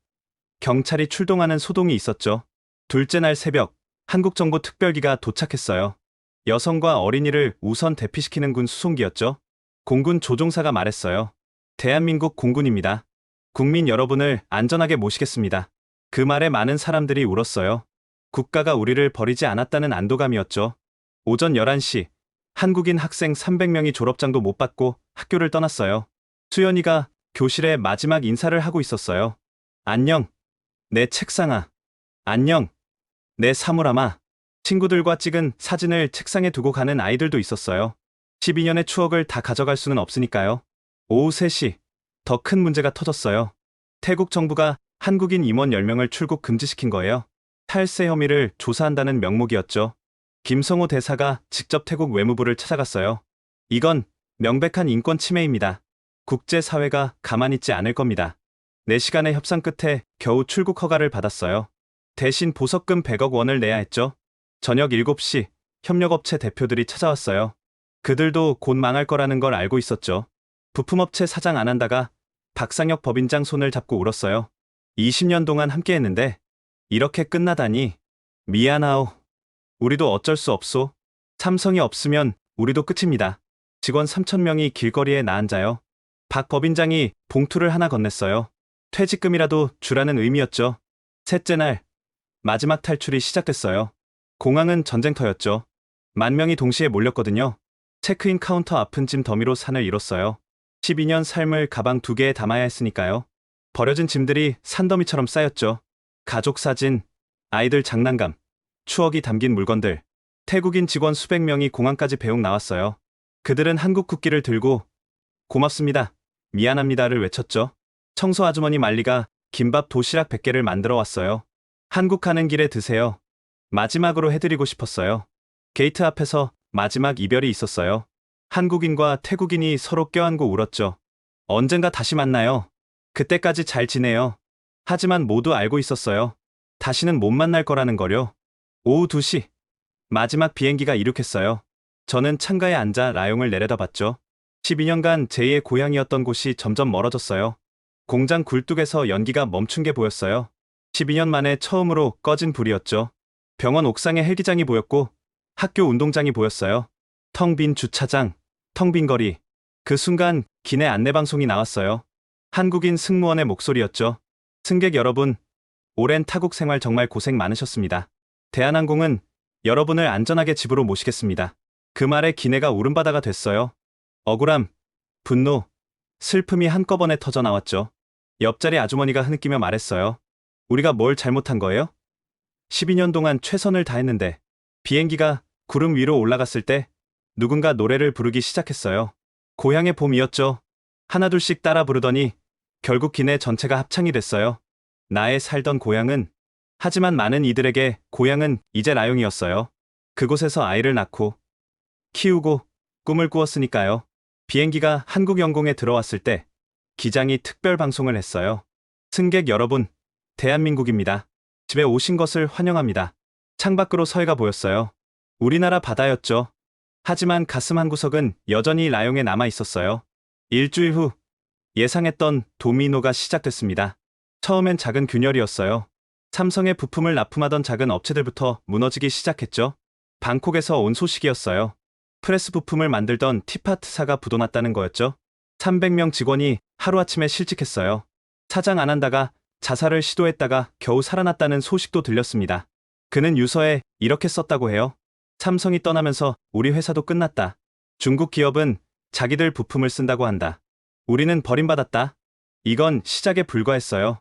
경찰이 출동하는 소동이 있었죠. 둘째 날 새벽, 한국 정부 특별기가 도착했어요. 여성과 어린이를 우선 대피시키는 군 수송기였죠. 공군 조종사가 말했어요. 대한민국 공군입니다. 국민 여러분을 안전하게 모시겠습니다. 그 말에 많은 사람들이 울었어요. 국가가 우리를 버리지 않았다는 안도감이었죠. 오전 11시, 한국인 학생 300명이 졸업장도 못 받고 학교를 떠났어요. 수연이가 교실에 마지막 인사를 하고 있었어요. 안녕, 내 책상아. 안녕, 내 사물함아. 친구들과 찍은 사진을 책상에 두고 가는 아이들도 있었어요. 12년의 추억을 다 가져갈 수는 없으니까요. 오후 3시, 더 큰 문제가 터졌어요. 태국 정부가 한국인 임원 10명을 출국 금지시킨 거예요. 탈세 혐의를 조사한다는 명목이었죠. 김성호 대사가 직접 태국 외무부를 찾아갔어요. 이건 명백한 인권 침해입니다. 국제사회가 가만히 있지 않을 겁니다. 4시간의 협상 끝에 겨우 출국 허가를 받았어요. 대신 보석금 100억 원을 내야 했죠. 저녁 7시 협력업체 대표들이 찾아왔어요. 그들도 곧 망할 거라는 걸 알고 있었죠. 부품업체 사장 안 한다가 박상혁 법인장 손을 잡고 울었어요. 20년 동안 함께했는데 이렇게 끝나다니. 미안하오. 우리도 어쩔 수 없소. 삼성이 없으면 우리도 끝입니다. 직원 3,000명이 길거리에 나앉아요. 박 법인장이 봉투를 하나 건넸어요. 퇴직금이라도 주라는 의미였죠. 셋째 날, 마지막 탈출이 시작됐어요. 공항은 전쟁터였죠. 10,000명이 동시에 몰렸거든요. 체크인 카운터 앞은 짐 더미로 산을 이뤘어요. 12년 삶을 가방 2개에 담아야 했으니까요. 버려진 짐들이 산더미처럼 쌓였죠. 가족 사진, 아이들 장난감, 추억이 담긴 물건들. 태국인 직원 수백 명이 공항까지 배웅 나왔어요. 그들은 한국 국기를 들고 고맙습니다, 미안합니다를 외쳤죠. 청소 아주머니 말리가 김밥 도시락 100개를 만들어 왔어요. 한국 가는 길에 드세요. 마지막으로 해드리고 싶었어요. 게이트 앞에서 마지막 이별이 있었어요. 한국인과 태국인이 서로 껴안고 울었죠. 언젠가 다시 만나요. 그때까지 잘 지내요. 하지만 모두 알고 있었어요. 다시는 못 만날 거라는 거요. 오후 2시, 마지막 비행기가 이륙했어요. 저는 창가에 앉아 라용을 내려다봤죠. 12년간 제2의 고향이었던 곳이 점점 멀어졌어요. 공장 굴뚝에서 연기가 멈춘 게 보였어요. 12년 만에 처음으로 꺼진 불이었죠. 병원 옥상에 헬기장이 보였고 학교 운동장이 보였어요. 텅 빈 주차장, 텅 빈 거리. 그 순간 기내 안내방송이 나왔어요. 한국인 승무원의 목소리였죠. 승객 여러분, 오랜 타국 생활 정말 고생 많으셨습니다. 대한항공은 여러분을 안전하게 집으로 모시겠습니다. 그 말에 기내가 울음바다가 됐어요. 억울함, 분노, 슬픔이 한꺼번에 터져 나왔죠. 옆자리 아주머니가 흐느끼며 말했어요. 우리가 뭘 잘못한 거예요? 12년 동안 최선을 다했는데. 비행기가 구름 위로 올라갔을 때 누군가 노래를 부르기 시작했어요. 고향의 봄이었죠. 하나둘씩 따라 부르더니 결국 기내 전체가 합창이 됐어요. 나의 살던 고향은, 하지만 많은 이들에게 고향은 이제 라용이었어요. 그곳에서 아이를 낳고 키우고 꿈을 꾸었으니까요. 비행기가 한국 영공에 들어왔을 때 기장이 특별 방송을 했어요. 승객 여러분, 대한민국입니다. 집에 오신 것을 환영합니다. 창밖으로 서해가 보였어요. 우리나라 바다였죠. 하지만 가슴 한구석은 여전히 라용에 남아 있었어요. 일주일 후 예상했던 도미노가 시작됐습니다. 처음엔 작은 균열이었어요. 삼성의 부품을 납품하던 작은 업체들부터 무너지기 시작했죠. 방콕에서 온 소식이었어요. 프레스 부품을 만들던 티파트사가 부도났다는 거였죠. 300명 직원이 하루아침에 실직했어요. 사장 안 한다가 자살을 시도했다가 겨우 살아났다는 소식도 들렸습니다. 그는 유서에 이렇게 썼다고 해요. 삼성이 떠나면서 우리 회사도 끝났다. 중국 기업은 자기들 부품을 쓴다고 한다. 우리는 버림받았다. 이건 시작에 불과했어요.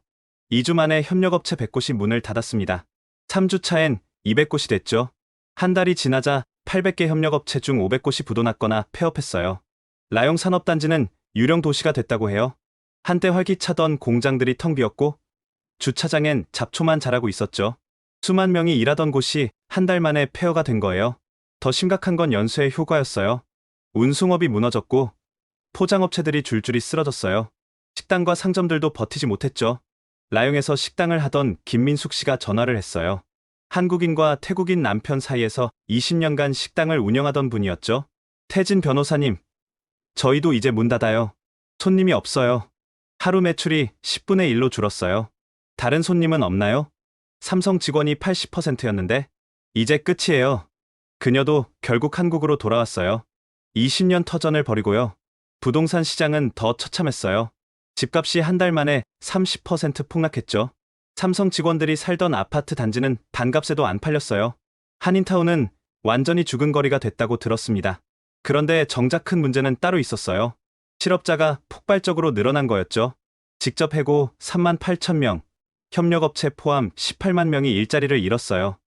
2주 만에 협력업체 100곳이 문을 닫았습니다. 3주 차엔 200곳이 됐죠. 한 달이 지나자 800개 협력업체 중 500곳이 부도났거나 폐업했어요. 라용 산업단지는 유령 도시가 됐다고 해요. 한때 활기차던 공장들이 텅 비었고 주차장엔 잡초만 자라고 있었죠. 수만 명이 일하던 곳이 한 달 만에 폐허가 된 거예요. 더 심각한 건 연쇄의 효과였어요. 운송업이 무너졌고 포장업체들이 줄줄이 쓰러졌어요. 식당과 상점들도 버티지 못했죠. 라용에서 식당을 하던 김민숙 씨가 전화를 했어요. 한국인과 태국인 남편 사이에서 20년간 식당을 운영하던 분이었죠. 태진 변호사님, 저희도 이제 문 닫아요. 손님이 없어요. 하루 매출이 10분의 1로 줄었어요. 다른 손님은 없나요? 삼성 직원이 80%였는데 이제 끝이에요. 그녀도 결국 한국으로 돌아왔어요. 20년 터전을 벌이고요. 부동산 시장은 더 처참했어요. 집값이 한 달 만에 30% 폭락했죠. 삼성 직원들이 살던 아파트 단지는 반값에도 안 팔렸어요. 한인타운은 완전히 죽은 거리가 됐다고 들었습니다. 그런데 정작 큰 문제는 따로 있었어요. 실업자가 폭발적으로 늘어난 거였죠. 직접 해고 3만 8천 명, 협력업체 포함 18만 명이 일자리를 잃었어요.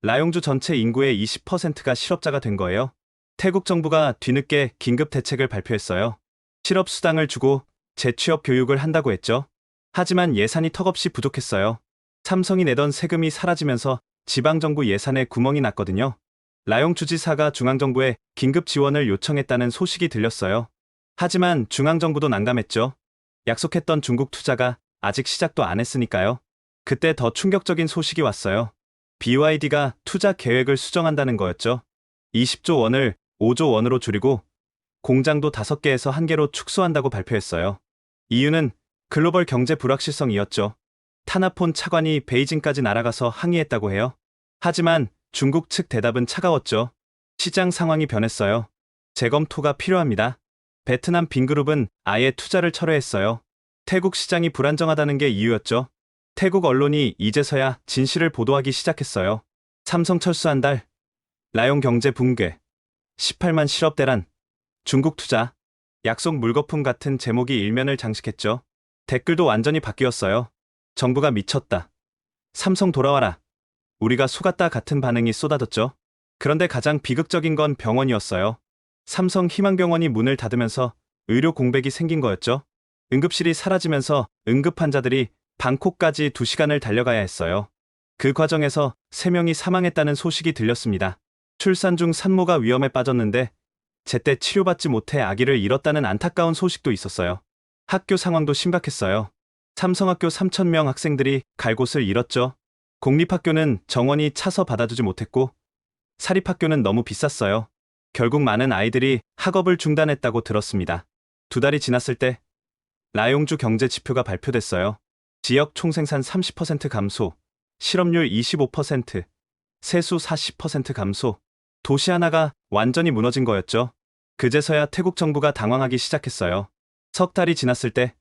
라용주 전체 인구의 20%가 실업자가 된 거예요. 태국 정부가 뒤늦게 긴급 대책을 발표했어요. 실업수당을 주고 재취업 교육을 한다고 했죠. 하지만 예산이 턱없이 부족했어요. 삼성이 내던 세금이 사라지면서 지방정부 예산에 구멍이 났거든요. 라용 주지사가 중앙정부에 긴급 지원을 요청했다는 소식이 들렸어요. 하지만 중앙정부도 난감했죠. 약속했던 중국 투자가 아직 시작도 안 했으니까요. 그때 더 충격적인 소식이 왔어요. BYD가 투자 계획을 수정한다는 거였죠. 20조 원을 5조 원으로 줄이고 공장도 5개에서 1개로 축소한다고 발표했어요. 이유는 글로벌 경제 불확실성이었죠. 타나폰 차관이 베이징까지 날아가서 항의했다고 해요. 하지만 중국 측 대답은 차가웠죠. 시장 상황이 변했어요. 재검토가 필요합니다. 베트남 빈그룹은 아예 투자를 철회했어요. 태국 시장이 불안정하다는 게 이유였죠. 태국 언론이 이제서야 진실을 보도하기 시작했어요. 삼성 철수한 달, 라용 경제 붕괴, 18만 실업 대란, 중국 투자, 약속 물거품 같은 제목이 일면을 장식했죠. 댓글도 완전히 바뀌었어요. 정부가 미쳤다. 삼성 돌아와라. 우리가 속았다 같은 반응이 쏟아졌죠. 그런데 가장 비극적인 건 병원이었어요. 삼성 희망병원이 문을 닫으면서 의료 공백이 생긴 거였죠. 응급실이 사라지면서 응급 환자들이 방콕까지 2시간을 달려가야 했어요. 그 과정에서 3명이 사망했다는 소식이 들렸습니다. 출산 중 산모가 위험에 빠졌는데 제때 치료받지 못해 아기를 잃었다는 안타까운 소식도 있었어요. 학교 상황도 심각했어요. 삼성학교 3,000명 학생들이 갈 곳을 잃었죠. 공립학교는 정원이 차서 받아주지 못했고 사립학교는 너무 비쌌어요. 결국 많은 아이들이 학업을 중단했다고 들었습니다. 2달이 지났을 때 라용주 경제 지표가 발표됐어요. 지역 총생산 30% 감소, 실업률 25%, 세수 40% 감소, 도시 하나가 완전히 무너진 거였죠. 그제서야 태국 정부가 당황하기 시작했어요. 석 달이 지났을 때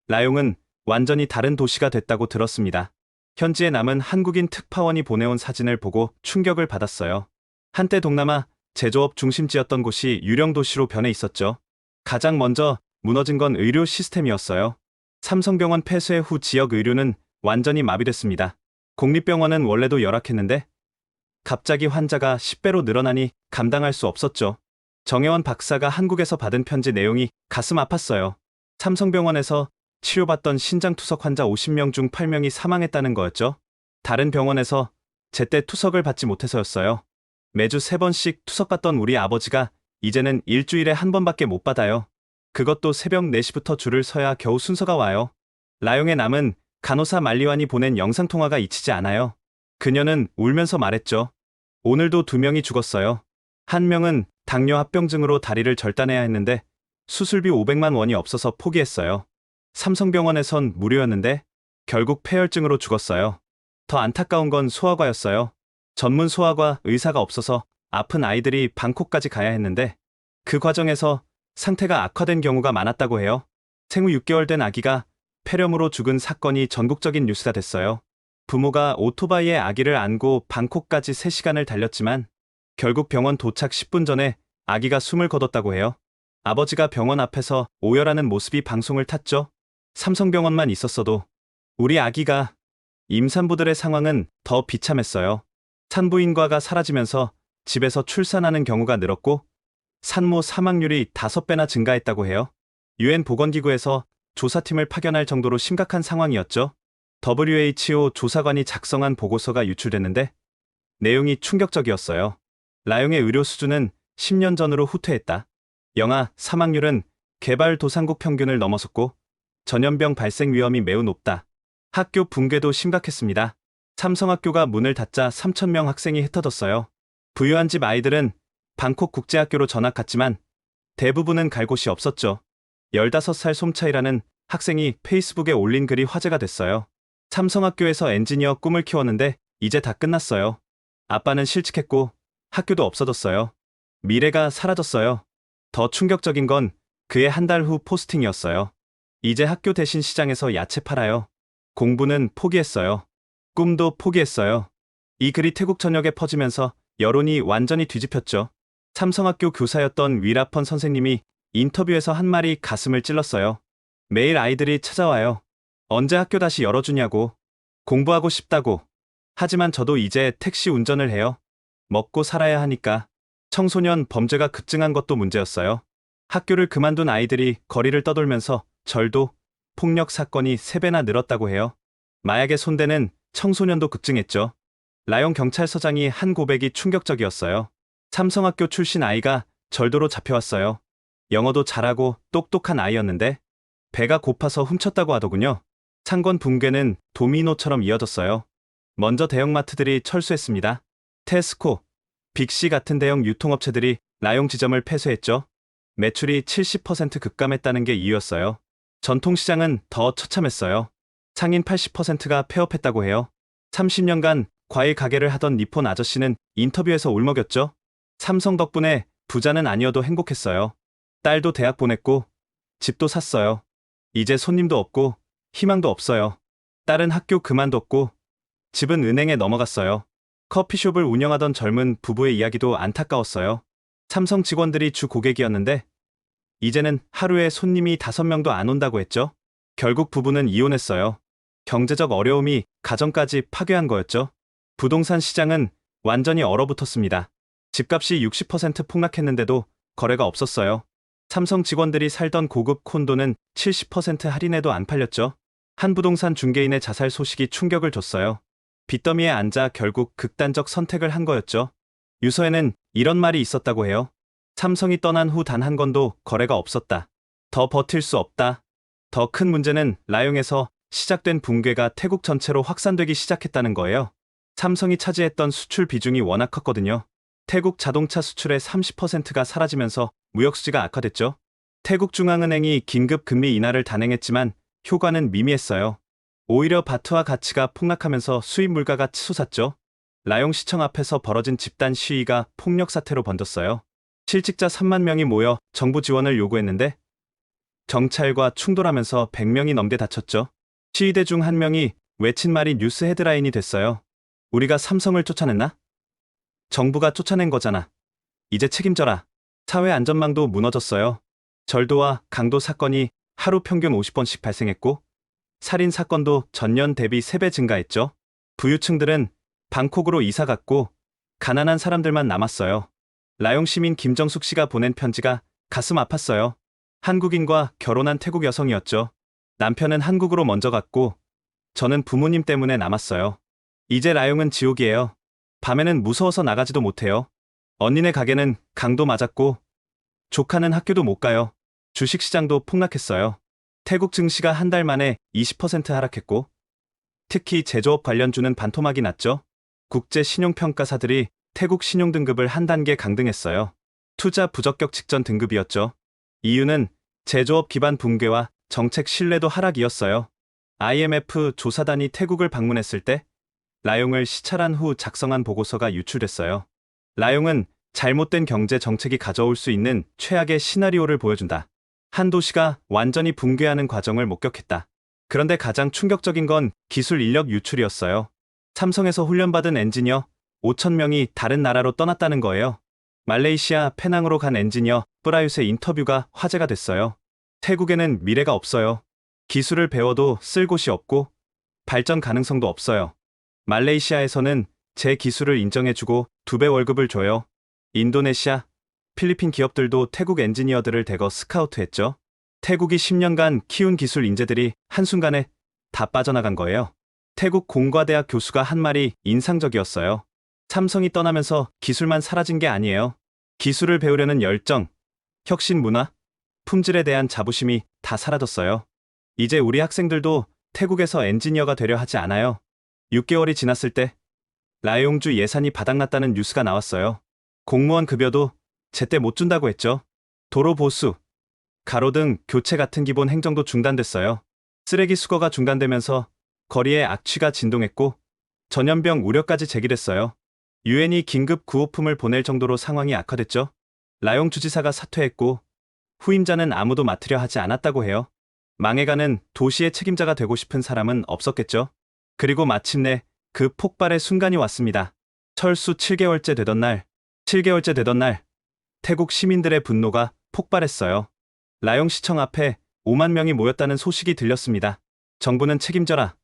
라용은 완전히 다른 도시가 됐다고 들었습니다. 현지에 남은 한국인 특파원이 보내온 사진을 보고 충격을 받았어요. 한때 동남아 제조업 중심지였던 곳이 유령 도시로 변해 있었죠. 가장 먼저 무너진 건 의료 시스템이었어요. 삼성병원 폐쇄 후 지역 의료는 완전히 마비됐습니다. 공립병원은 원래도 열악했는데 갑자기 환자가 10배로 늘어나니 감당할 수 없었죠. 정혜원 박사가 한국에서 받은 편지 내용이 가슴 아팠어요. 삼성병원에서 치료받던 신장투석 환자 50명 중 8명이 사망했다는 거였죠. 다른 병원에서 제때 투석을 받지 못해서였어요. 매주 3번씩 투석받던 우리 아버지가 이제는 일주일에 한 번밖에 못 받아요. 그것도 새벽 4시부터 줄을 서야 겨우 순서가 와요. 라용에 남은 간호사 말리완이 보낸 영상통화가 잊히지 않아요. 그녀는 울면서 말했죠. 오늘도 2명이 죽었어요. 한 명은 당뇨 합병증으로 다리를 절단해야 했는데 수술비 500만 원이 없어서 포기했어요. 삼성병원에선 무료였는데 결국 폐혈증으로 죽었어요. 더 안타까운 건 소아과였어요. 전문 소아과 의사가 없어서 아픈 아이들이 방콕까지 가야 했는데 그 과정에서 상태가 악화된 경우가 많았다고 해요. 생후 6개월 된 아기가 폐렴으로 죽은 사건이 전국적인 뉴스가 됐어요. 부모가 오토바이에 아기를 안고 방콕까지 3시간을 달렸지만 결국 병원 도착 10분 전에 아기가 숨을 거뒀다고 해요. 아버지가 병원 앞에서 오열하는 모습이 방송을 탔죠. 삼성병원만 있었어도 우리 아기가. 임산부들의 상황은 더 비참했어요. 산부인과가 사라지면서 집에서 출산하는 경우가 늘었고 산모 사망률이 5배나 증가했다고 해요. 유엔 보건기구에서 조사팀을 파견할 정도로 심각한 상황이었죠. WHO 조사관이 작성한 보고서가 유출됐는데 내용이 충격적이었어요. 라용의 의료 수준은 10년 전으로 후퇴했다. 영아 사망률은 개발도상국 평균을 넘어섰고 전염병 발생 위험이 매우 높다. 학교 붕괴도 심각했습니다. 삼성학교가 문을 닫자 3,000명 학생이 흩어졌어요. 부유한 집 아이들은 방콕 국제학교로 전학 갔지만 대부분은 갈 곳이 없었죠. 15살 솜차이라는 학생이 페이스북에 올린 글이 화제가 됐어요. 삼성학교에서 엔지니어 꿈을 키웠는데 이제 다 끝났어요. 아빠는 실직했고 학교도 없어졌어요. 미래가 사라졌어요. 더 충격적인 건 그의 한 달 후 포스팅이었어요. 이제 학교 대신 시장에서 야채 팔아요. 공부는 포기했어요. 꿈도 포기했어요. 이 글이 태국 전역에 퍼지면서 여론이 완전히 뒤집혔죠. 삼성학교 교사였던 위라펀 선생님이 인터뷰에서 한 말이 가슴을 찔렀어요. 매일 아이들이 찾아와요. 언제 학교 다시 열어주냐고. 공부하고 싶다고. 하지만 저도 이제 택시 운전을 해요. 먹고 살아야 하니까. 청소년 범죄가 급증한 것도 문제였어요. 학교를 그만둔 아이들이 거리를 떠돌면서 절도, 폭력 사건이 3배나 늘었다고 해요. 마약에 손대는 청소년도 급증했죠. 라용 경찰서장이 한 고백이 충격적이었어요. 삼성학교 출신 아이가 절도로 잡혀왔어요. 영어도 잘하고 똑똑한 아이였는데 배가 고파서 훔쳤다고 하더군요. 상권 붕괴는 도미노처럼 이어졌어요. 먼저 대형마트들이 철수했습니다. 테스코, 빅시 같은 대형 유통업체들이 라용 지점을 폐쇄했죠. 매출이 70% 급감했다는 게 이유였어요. 전통시장은 더 처참했어요. 상인 80%가 폐업했다고 해요. 30년간 과일 가게를 하던 니폰 아저씨는 인터뷰에서 울먹였죠. 삼성 덕분에 부자는 아니어도 행복했어요. 딸도 대학 보냈고 집도 샀어요. 이제 손님도 없고 희망도 없어요. 딸은 학교 그만뒀고 집은 은행에 넘어갔어요. 커피숍을 운영하던 젊은 부부의 이야기도 안타까웠어요. 삼성 직원들이 주 고객이었는데 이제는 하루에 손님이 5명도 안 온다고 했죠. 결국 부부는 이혼했어요. 경제적 어려움이 가정까지 파괴한 거였죠. 부동산 시장은 완전히 얼어붙었습니다. 집값이 60% 폭락했는데도 거래가 없었어요. 삼성 직원들이 살던 고급 콘도는 70% 할인해도 안 팔렸죠. 한 부동산 중개인의 자살 소식이 충격을 줬어요. 빚더미에 앉아 결국 극단적 선택을 한 거였죠. 유서에는 이런 말이 있었다고 해요. 삼성이 떠난 후 단 한 건도 거래가 없었다. 더 버틸 수 없다. 더 큰 문제는 라용에서 시작된 붕괴가 태국 전체로 확산되기 시작했다는 거예요. 삼성이 차지했던 수출 비중이 워낙 컸거든요. 태국 자동차 수출의 30%가 사라지면서 무역수지가 악화됐죠. 태국 중앙은행이 긴급 금리 인하를 단행했지만 효과는 미미했어요. 오히려 바트화 가치가 폭락하면서 수입 물가가 치솟았죠. 라용시청 앞에서 벌어진 집단 시위가 폭력 사태로 번졌어요. 실직자 3만 명이 모여 정부 지원을 요구했는데 경찰과 충돌하면서 100명이 넘게 다쳤죠. 시위대 중 한 명이 외친 말이 뉴스 헤드라인이 됐어요. 우리가 삼성을 쫓아냈나? 정부가 쫓아낸 거잖아. 이제 책임져라. 사회 안전망도 무너졌어요. 절도와 강도 사건이 하루 평균 50번씩 발생했고, 살인 사건도 전년 대비 3배 증가했죠. 부유층들은 방콕으로 이사 갔고, 가난한 사람들만 남았어요. 라용 시민 김정숙 씨가 보낸 편지가 가슴 아팠어요. 한국인과 결혼한 태국 여성이었죠. 남편은 한국으로 먼저 갔고, 저는 부모님 때문에 남았어요. 이제 라용은 지옥이에요. 밤에는 무서워서 나가지도 못해요. 언니네 가게는 강도 맞았고, 조카는 학교도 못 가요. 주식시장도 폭락했어요. 태국 증시가 한 달 만에 20% 하락했고, 특히 제조업 관련주는 반토막이 났죠. 국제 신용평가사들이 태국 신용등급을 한 단계 강등했어요. 투자 부적격 직전 등급이었죠. 이유는 제조업 기반 붕괴와 정책 신뢰도 하락이었어요. IMF 조사단이 태국을 방문했을 때 라용을 시찰한 후 작성한 보고서가 유출됐어요. 라용은 잘못된 경제 정책이 가져올 수 있는 최악의 시나리오를 보여준다. 한 도시가 완전히 붕괴하는 과정을 목격했다. 그런데 가장 충격적인 건 기술 인력 유출이었어요. 삼성에서 훈련받은 엔지니어 5,000명이 다른 나라로 떠났다는 거예요. 말레이시아 페낭으로 간 엔지니어 프라윕의 인터뷰가 화제가 됐어요. 태국에는 미래가 없어요. 기술을 배워도 쓸 곳이 없고 발전 가능성도 없어요. 말레이시아에서는 제 기술을 인정해주고 2배 월급을 줘요. 인도네시아, 필리핀 기업들도 태국 엔지니어들을 대거 스카우트했죠. 태국이 10년간 키운 기술 인재들이 한순간에 다 빠져나간 거예요. 태국 공과대학 교수가 한 말이 인상적이었어요. 삼성이 떠나면서 기술만 사라진 게 아니에요. 기술을 배우려는 열정, 혁신 문화, 품질에 대한 자부심이 다 사라졌어요. 이제 우리 학생들도 태국에서 엔지니어가 되려 하지 않아요. 6개월이 지났을 때 라용주 예산이 바닥났다는 뉴스가 나왔어요. 공무원 급여도 제때 못 준다고 했죠. 도로 보수, 가로등 교체 같은 기본 행정도 중단됐어요. 쓰레기 수거가 중단되면서 거리에 악취가 진동했고 전염병 우려까지 제기됐어요. 유엔이 긴급 구호품을 보낼 정도로 상황이 악화됐죠. 라용 주지사가 사퇴했고 후임자는 아무도 맡으려 하지 않았다고 해요. 망해가는 도시의 책임자가 되고 싶은 사람은 없었겠죠. 그리고 마침내 그 폭발의 순간이 왔습니다. 철수 7개월째 되던 날, 태국 시민들의 분노가 폭발했어요. 라용시청 앞에 5만 명이 모였다는 소식이 들렸습니다. 정부는 책임져라,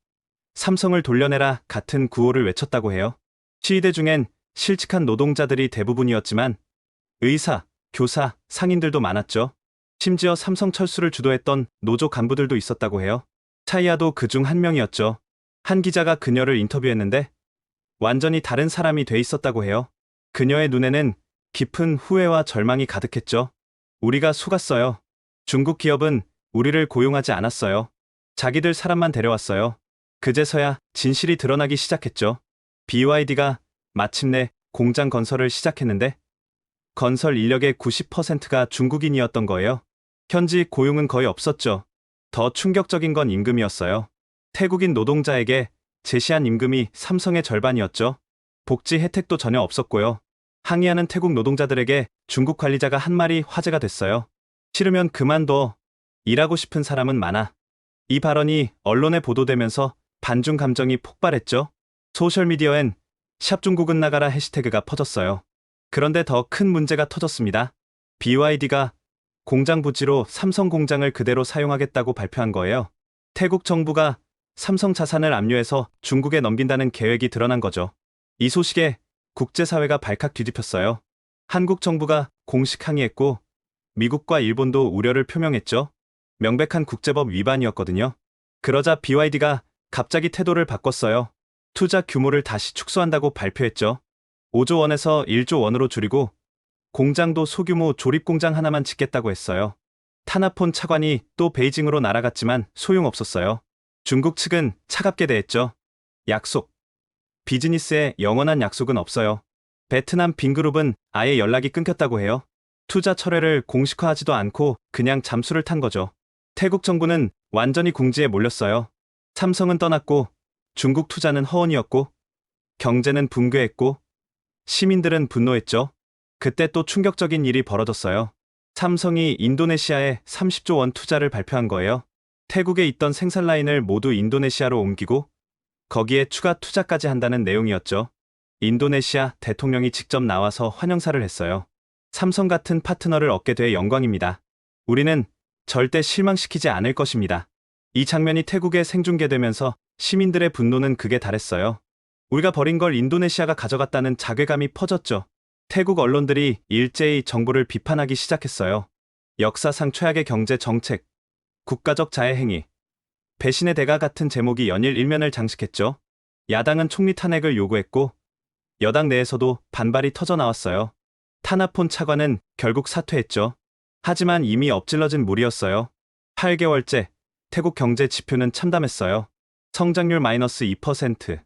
삼성을 돌려내라 같은 구호를 외쳤다고 해요. 시위대 중엔 실직한 노동자들이 대부분이었지만 의사, 교사, 상인들도 많았죠. 심지어 삼성 철수를 주도했던 노조 간부들도 있었다고 해요. 차이아도 그중 한 명이었죠. 한 기자가 그녀를 인터뷰했는데 완전히 다른 사람이 돼 있었다고 해요. 그녀의 눈에는 깊은 후회와 절망이 가득했죠. 우리가 속았어요. 중국 기업은 우리를 고용하지 않았어요. 자기들 사람만 데려왔어요. 그제서야 진실이 드러나기 시작했죠. BYD가 마침내 공장 건설을 시작했는데 건설 인력의 90%가 중국인이었던 거예요. 현지 고용은 거의 없었죠. 더 충격적인 건 임금이었어요. 태국인 노동자에게 제시한 임금이 삼성의 절반이었죠. 복지 혜택도 전혀 없었고요. 항의하는 태국 노동자들에게 중국 관리자가 한 말이 화제가 됐어요. 싫으면 그만둬. 일하고 싶은 사람은 많아. 이 발언이 언론에 보도되면서 반중 감정이 폭발했죠. 소셜미디어엔 샵 중국은 나가라 해시태그가 퍼졌어요. 그런데 더 큰 문제가 터졌습니다. BYD가 공장 부지로 삼성 공장을 그대로 사용하겠다고 발표한 거예요. 태국 정부가 삼성 자산을 압류해서 중국에 넘긴다는 계획이 드러난 거죠. 이 소식에 국제사회가 발칵 뒤집혔어요. 한국 정부가 공식 항의했고 미국과 일본도 우려를 표명했죠. 명백한 국제법 위반이었거든요. 그러자 BYD가 갑자기 태도를 바꿨어요. 투자 규모를 다시 축소한다고 발표했죠. 5조 원에서 1조 원으로 줄이고 공장도 소규모 조립 공장 하나만 짓겠다고 했어요. 타나폰 차관이 또 베이징으로 날아갔지만 소용없었어요. 중국 측은 차갑게 대했죠. 약속. 비즈니스에 영원한 약속은 없어요. 베트남 빈그룹은 아예 연락이 끊겼다고 해요. 투자 철회를 공식화하지도 않고 그냥 잠수를 탄 거죠. 태국 정부는 완전히 궁지에 몰렸어요. 삼성은 떠났고 중국 투자는 허언이었고 경제는 붕괴했고 시민들은 분노했죠. 그때 또 충격적인 일이 벌어졌어요. 삼성이 인도네시아에 30조 원 투자를 발표한 거예요. 태국에 있던 생산 라인을 모두 인도네시아로 옮기고 거기에 추가 투자까지 한다는 내용이었죠. 인도네시아 대통령이 직접 나와서 환영사를 했어요. 삼성 같은 파트너를 얻게 돼 영광입니다. 우리는 절대 실망시키지 않을 것입니다. 이 장면이 태국에 생중계되면서 시민들의 분노는 극에 달했어요. 우리가 버린 걸 인도네시아가 가져갔다는 자괴감이 퍼졌죠. 태국 언론들이 일제히 정부를 비판하기 시작했어요. 역사상 최악의 경제 정책, 국가적 자해 행위, 배신의 대가 같은 제목이 연일 일면을 장식했죠. 야당은 총리 탄핵을 요구했고 여당 내에서도 반발이 터져 나왔어요. 타나폰 차관은 결국 사퇴했죠. 하지만 이미 엎질러진 물이었어요. 8개월째 태국 경제 지표는 참담했어요. 성장률 마이너스 2%,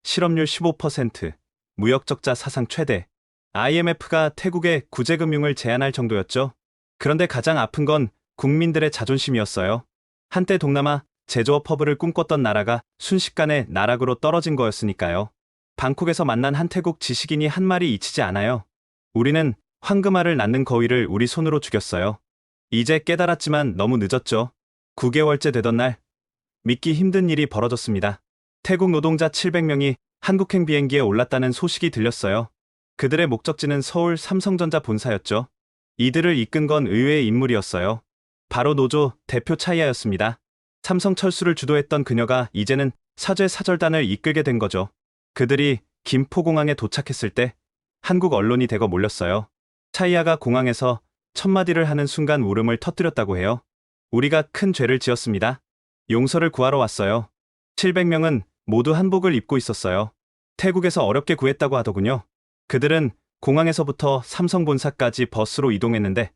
실업률 15%, 무역 적자 사상 최대. IMF가 태국에 구제금융을 제한할 정도였죠. 그런데 가장 아픈 건 국민들의 자존심이었어요. 한때 동남아 제조업 허브를 꿈꿨던 나라가 순식간에 나락으로 떨어진 거였으니까요. 방콕에서 만난 한 태국 지식인이 한 말이 잊히지 않아요. 우리는 황금알을 낳는 거위를 우리 손으로 죽였어요. 이제 깨달았지만 너무 늦었죠. 9개월째 되던 날, 믿기 힘든 일이 벌어졌습니다. 태국 노동자 700명이 한국행 비행기에 올랐다는 소식이 들렸어요. 그들의 목적지는 서울 삼성전자 본사였죠. 이들을 이끈 건 의외의 인물이었어요. 바로 노조 대표 차이아였습니다. 삼성 철수를 주도했던 그녀가 이제는 사죄 사절단을 이끌게 된 거죠. 그들이 김포공항에 도착했을 때 한국 언론이 대거 몰렸어요. 차이아가 공항에서 첫마디를 하는 순간 울음을 터뜨렸다고 해요. 우리가 큰 죄를 지었습니다. 용서를 구하러 왔어요. 700명은 모두 한복을 입고 있었어요. 태국에서 어렵게 구했다고 하더군요. 그들은 공항에서부터 삼성 본사까지 버스로 이동했는데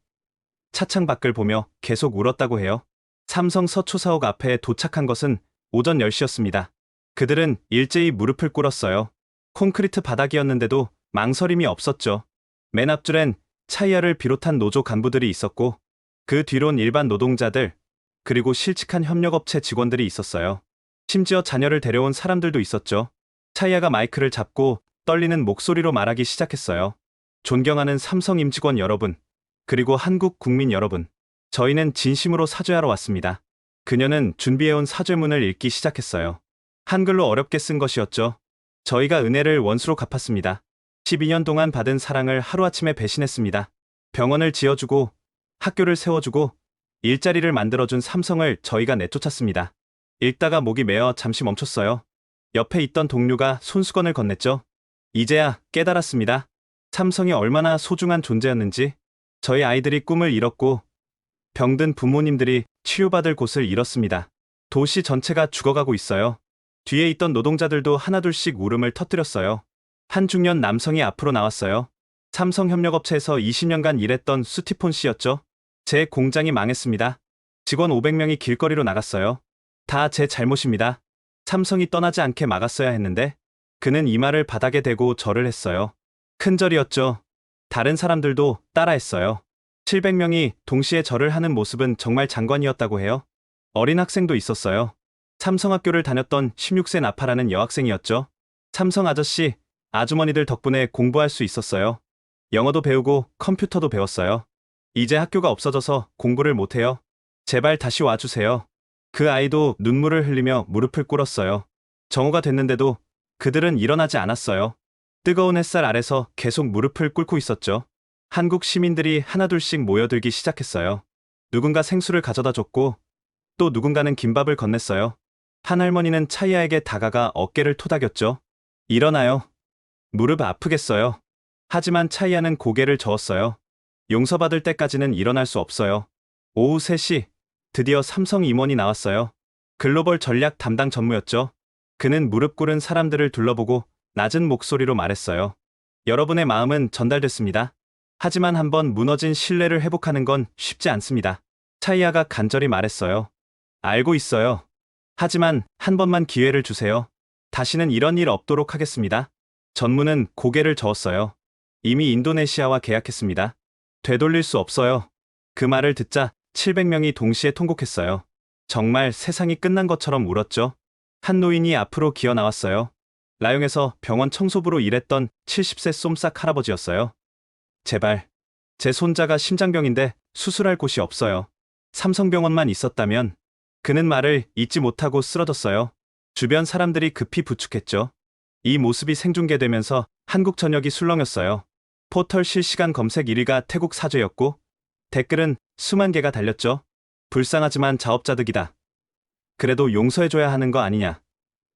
차창 밖을 보며 계속 울었다고 해요. 삼성 서초사옥 앞에 도착한 것은 오전 10시였습니다. 그들은 일제히 무릎을 꿇었어요. 콘크리트 바닥이었는데도 망설임이 없었죠. 맨 앞줄엔 차이아를 비롯한 노조 간부들이 있었고 그 뒤론 일반 노동자들 그리고 실직한 협력업체 직원들이 있었어요. 심지어 자녀를 데려온 사람들도 있었죠. 차이아가 마이크를 잡고 떨리는 목소리로 말하기 시작했어요. 존경하는 삼성 임직원 여러분, 그리고 한국 국민 여러분, 저희는 진심으로 사죄하러 왔습니다. 그녀는 준비해온 사죄문을 읽기 시작했어요. 한글로 어렵게 쓴 것이었죠. 저희가 은혜를 원수로 갚았습니다. 12년 동안 받은 사랑을 하루아침에 배신했습니다. 병원을 지어주고 학교를 세워주고 일자리를 만들어준 삼성을 저희가 내쫓았습니다. 읽다가 목이 메어 잠시 멈췄어요. 옆에 있던 동료가 손수건을 건넸죠. 이제야 깨달았습니다. 삼성이 얼마나 소중한 존재였는지. 저희 아이들이 꿈을 잃었고 병든 부모님들이 치료받을 곳을 잃었습니다. 도시 전체가 죽어가고 있어요. 뒤에 있던 노동자들도 하나둘씩 울음을 터뜨렸어요. 한 중년 남성이 앞으로 나왔어요. 삼성협력업체에서 20년간 일했던 수티폰 씨였죠. 제 공장이 망했습니다. 직원 500명이 길거리로 나갔어요. 다 제 잘못입니다. 삼성이 떠나지 않게 막았어야 했는데 그는 이 말을 바닥에 대고 절을 했어요. 큰절이었죠. 다른 사람들도 따라했어요. 700명이 동시에 절을 하는 모습은 정말 장관이었다고 해요. 어린 학생도 있었어요. 삼성학교를 다녔던 16세 나파라는 여학생이었죠. 삼성 아저씨, 아주머니들 덕분에 공부할 수 있었어요. 영어도 배우고 컴퓨터도 배웠어요. 이제 학교가 없어져서 공부를 못해요. 제발 다시 와주세요. 그 아이도 눈물을 흘리며 무릎을 꿇었어요. 정오가 됐는데도 그들은 일어나지 않았어요. 뜨거운 햇살 아래서 계속 무릎을 꿇고 있었죠. 한국 시민들이 하나둘씩 모여들기 시작했어요. 누군가 생수를 가져다 줬고 또 누군가는 김밥을 건넸어요. 한 할머니는 차이아에게 다가가 어깨를 토닥였죠. 일어나요. 무릎 아프겠어요. 하지만 차이아는 고개를 저었어요. 용서받을 때까지는 일어날 수 없어요. 오후 3시, 드디어 삼성 임원이 나왔어요. 글로벌 전략 담당 전무였죠. 그는 무릎 꿇은 사람들을 둘러보고 낮은 목소리로 말했어요. 여러분의 마음은 전달됐습니다. 하지만 한번 무너진 신뢰를 회복하는 건 쉽지 않습니다. 차이아가 간절히 말했어요. 알고 있어요. 하지만 한 번만 기회를 주세요. 다시는 이런 일 없도록 하겠습니다. 전무는 고개를 저었어요. 이미 인도네시아와 계약했습니다. 되돌릴 수 없어요. 그 말을 듣자 700명이 동시에 통곡했어요. 정말 세상이 끝난 것처럼 울었죠. 한 노인이 앞으로 기어 나왔어요. 라용에서 병원 청소부로 일했던 70세 쏨싹 할아버지였어요. 제발, 제 손자가 심장병인데 수술할 곳이 없어요. 삼성병원만 있었다면. 그는 말을 잊지 못하고 쓰러졌어요. 주변 사람들이 급히 부축했죠. 이 모습이 생중계되면서 한국 전역이 술렁였어요. 포털 실시간 검색 1위가 태국 사죄였고 댓글은 수만 개가 달렸죠. 불쌍하지만 자업자득이다. 그래도 용서해줘야 하는 거 아니냐.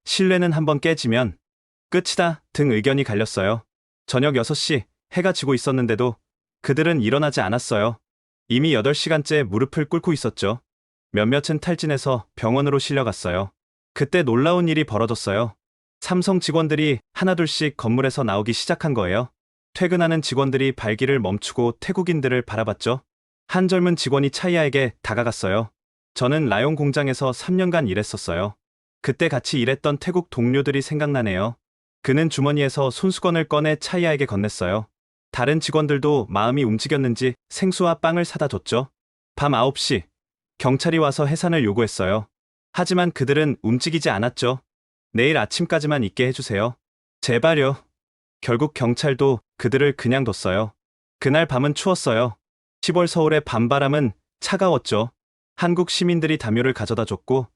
신뢰는 한번 깨지면 끝이다 등 의견이 갈렸어요. 저녁 6시 해가 지고 있었는데도 그들은 일어나지 않았어요. 이미 8시간째 무릎을 꿇고 있었죠. 몇몇은 탈진해서 병원으로 실려갔어요. 그때 놀라운 일이 벌어졌어요. 삼성 직원들이 하나둘씩 건물에서 나오기 시작한 거예요. 퇴근하는 직원들이 발길을 멈추고 태국인들을 바라봤죠. 한 젊은 직원이 차이아에게 다가갔어요. 저는 라용 공장에서 3년간 일했었어요. 그때 같이 일했던 태국 동료들이 생각나네요. 그는 주머니에서 손수건을 꺼내 차이아에게 건넸어요. 다른 직원들도 마음이 움직였는지 생수와 빵을 사다 줬죠. 밤 9시 경찰이 와서 해산을 요구했어요. 하지만 그들은 움직이지 않았죠. 내일 아침까지만 있게 해주세요. 제발요. 결국 경찰도 그들을 그냥 뒀어요. 그날 밤은 추웠어요. 10월 서울의 밤바람은 차가웠죠. 한국 시민들이 담요를 가져다 줬고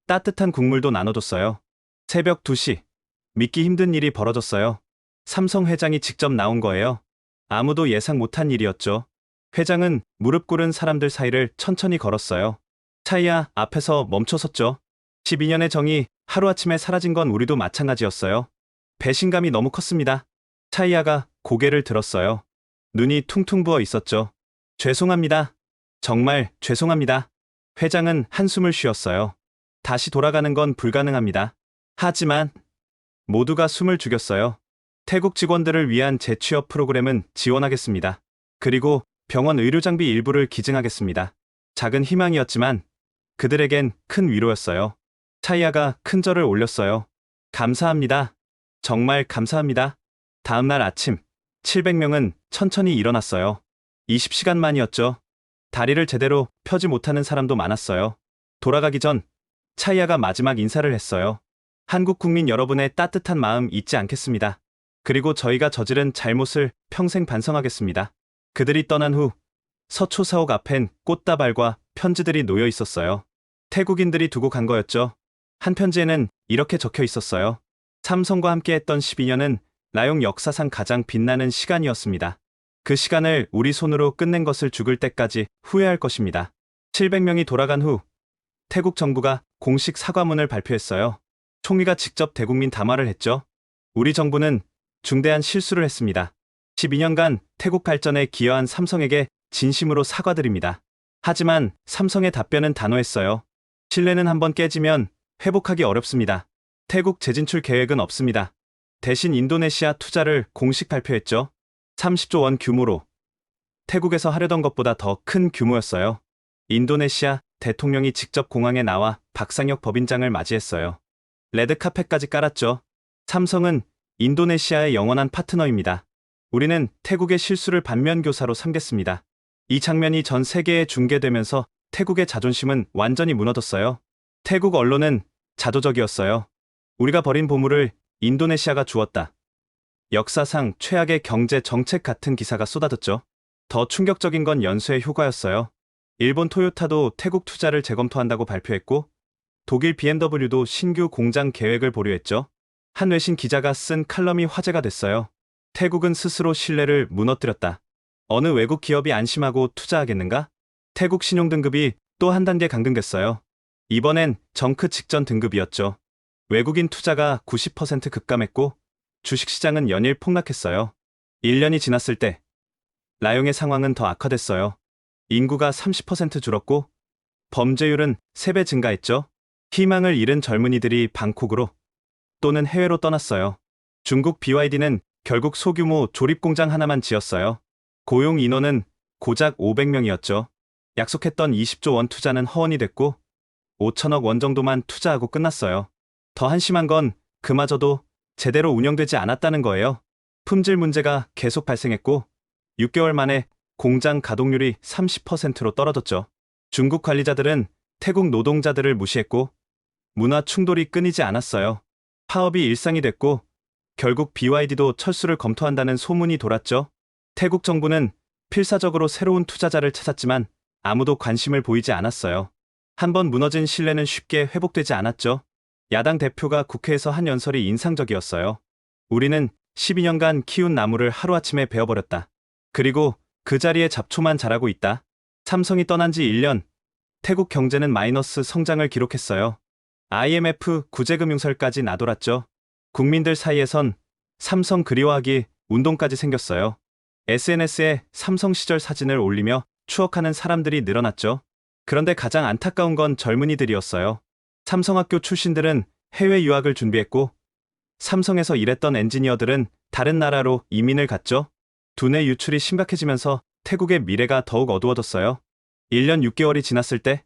따뜻한 국물도 나눠줬어요. 새벽 2시 믿기 힘든 일이 벌어졌어요. 삼성 회장이 직접 나온 거예요. 아무도 예상 못한 일이었죠. 회장은 무릎 꿇은 사람들 사이를 천천히 걸었어요. 차이아 앞에서 멈춰섰죠. 12년의 정이 하루아침에 사라진 건 우리도 마찬가지였어요. 배신감이 너무 컸습니다. 차이아가 고개를 들었어요. 눈이 퉁퉁 부어 있었죠. 죄송합니다. 정말 죄송합니다. 회장은 한숨을 쉬었어요. 다시 돌아가는 건 불가능합니다. 하지만 모두가 숨을 죽였어요. 태국 직원들을 위한 재취업 프로그램은 지원하겠습니다. 그리고 병원 의료장비 일부를 기증하겠습니다. 작은 희망이었지만 그들에겐 큰 위로였어요. 차이아가 큰 절을 올렸어요. 감사합니다. 정말 감사합니다. 다음 날 아침 700명은 천천히 일어났어요. 20시간 만이었죠. 다리를 제대로 펴지 못하는 사람도 많았어요. 돌아가기 전 차이아가 마지막 인사를 했어요. 한국 국민 여러분의 따뜻한 마음 잊지 않겠습니다. 그리고 저희가 저지른 잘못을 평생 반성하겠습니다. 그들이 떠난 후 서초사옥 앞엔 꽃다발과 편지들이 놓여 있었어요. 태국인들이 두고 간 거였죠. 한 편지에는 이렇게 적혀 있었어요. 삼성과 함께했던 12년은 라용 역사상 가장 빛나는 시간이었습니다. 그 시간을 우리 손으로 끝낸 것을 죽을 때까지 후회할 것입니다. 700명이 돌아간 후 태국 정부가 공식 사과문을 발표했어요. 총리가 직접 대국민 담화를 했죠. 우리 정부는 중대한 실수를 했습니다. 12년간 태국 발전에 기여한 삼성에게 진심으로 사과드립니다. 하지만 삼성의 답변은 단호했어요. 신뢰는 한번 깨지면 회복하기 어렵습니다. 태국 재진출 계획은 없습니다. 대신 인도네시아 투자를 공식 발표했죠. 30조 원 규모로. 태국에서 하려던 것보다 더 큰 규모였어요. 인도네시아 대통령이 직접 공항에 나와 박상혁 법인장을 맞이했어요. 레드카펫까지 깔았죠. 삼성은 인도네시아의 영원한 파트너입니다. 우리는 태국의 실수를 반면교사로 삼겠습니다. 이 장면이 전 세계에 중계되면서 태국의 자존심은 완전히 무너졌어요. 태국 언론은 자조적이었어요. 우리가 버린 보물을 인도네시아가 주었다. 역사상 최악의 경제 정책 같은 기사가 쏟아졌죠. 더 충격적인 건 연쇄의 효과였어요. 일본 토요타도 태국 투자를 재검토한다고 발표했고 독일 BMW도 신규 공장 계획을 보류했죠. 한 외신 기자가 쓴 칼럼이 화제가 됐어요. 태국은 스스로 신뢰를 무너뜨렸다. 어느 외국 기업이 안심하고 투자하겠는가? 태국 신용등급이 또 한 단계 강등됐어요. 이번엔 정크 직전 등급이었죠. 외국인 투자가 90% 급감했고 주식시장은 연일 폭락했어요. 1년이 지났을 때 라용의 상황은 더 악화됐어요. 인구가 30% 줄었고 범죄율은 3배 증가했죠. 희망을 잃은 젊은이들이 방콕으로 또는 해외로 떠났어요. 중국 BYD는 결국 소규모 조립공장 하나만 지었어요. 고용 인원은 고작 500명이었죠. 약속했던 20조 원 투자는 허언이 됐고 5천억 원 정도만 투자하고 끝났어요. 더 한심한 건 그마저도 제대로 운영되지 않았다는 거예요. 품질 문제가 계속 발생했고 6개월 만에 공장 가동률이 30%로 떨어졌죠. 중국 관리자들은 태국 노동자들을 무시했고 문화 충돌이 끊이지 않았어요. 파업이 일상이 됐고 결국 BYD도 철수를 검토한다는 소문이 돌았죠. 태국 정부는 필사적으로 새로운 투자자를 찾았지만 아무도 관심을 보이지 않았어요. 한번 무너진 신뢰는 쉽게 회복되지 않았죠. 야당 대표가 국회에서 한 연설이 인상적이었어요. 우리는 12년간 키운 나무를 하루아침에 베어버렸다. 그리고 그 자리에 잡초만 자라고 있다. 삼성이 떠난 지 1년, 태국 경제는 마이너스 성장을 기록했어요. IMF 구제금융설까지 나돌았죠. 국민들 사이에선 삼성 그리워하기 운동까지 생겼어요. SNS에 삼성 시절 사진을 올리며 추억하는 사람들이 늘어났죠. 그런데 가장 안타까운 건 젊은이들이었어요. 삼성학교 출신들은 해외 유학을 준비했고, 삼성에서 일했던 엔지니어들은 다른 나라로 이민을 갔죠. 두뇌 유출이 심각해지면서 태국의 미래가 더욱 어두워졌어요. 1년 6개월이 지났을 때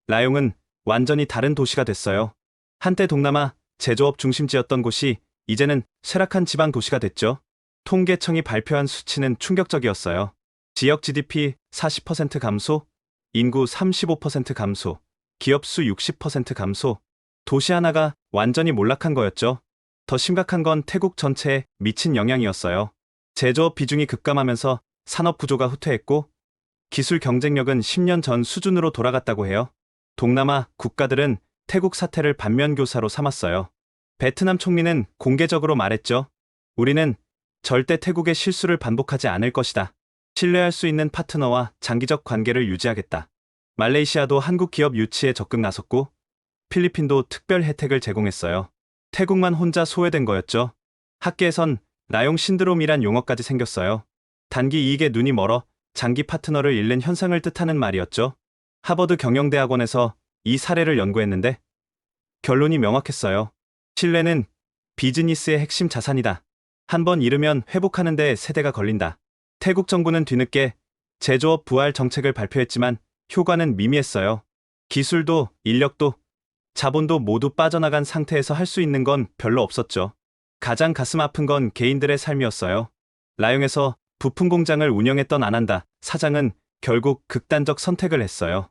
라용은 완전히 다른 도시가 됐어요. 한때 동남아 제조업 중심지였던 곳이 이제는 쇠락한 지방 도시가 됐죠. 통계청이 발표한 수치는 충격적이었어요. 지역 GDP 40% 감소, 인구 35% 감소, 기업 수 60% 감소, 도시 하나가 완전히 몰락한 거였죠. 더 심각한 건 태국 전체에 미친 영향이었어요. 제조업 비중이 급감하면서 산업 구조가 후퇴했고, 기술 경쟁력은 10년 전 수준으로 돌아갔다고 해요. 동남아 국가들은 태국 사태를 반면교사로 삼았어요. 베트남 총리는 공개적으로 말했죠. 우리는 절대 태국의 실수를 반복하지 않을 것이다. 신뢰할 수 있는 파트너와 장기적 관계를 유지하겠다. 말레이시아도 한국 기업 유치에 적극 나섰고, 필리핀도 특별 혜택을 제공했어요. 태국만 혼자 소외된 거였죠. 학계에선 라용 신드롬이란 용어까지 생겼어요. 단기 이익에 눈이 멀어 장기 파트너를 잃는 현상을 뜻하는 말이었죠. 하버드 경영대학원에서 이 사례를 연구했는데 결론이 명확했어요. 신뢰는 비즈니스의 핵심 자산이다. 한번 잃으면 회복하는 데 세대가 걸린다. 태국 정부는 뒤늦게 제조업 부활 정책을 발표했지만 효과는 미미했어요. 기술도 인력도 자본도 모두 빠져나간 상태에서 할 수 있는 건 별로 없었죠. 가장 가슴 아픈 건 개인들의 삶이었어요. 라용에서 부품 공장을 운영했던 아난다 사장은 결국 극단적 선택을 했어요.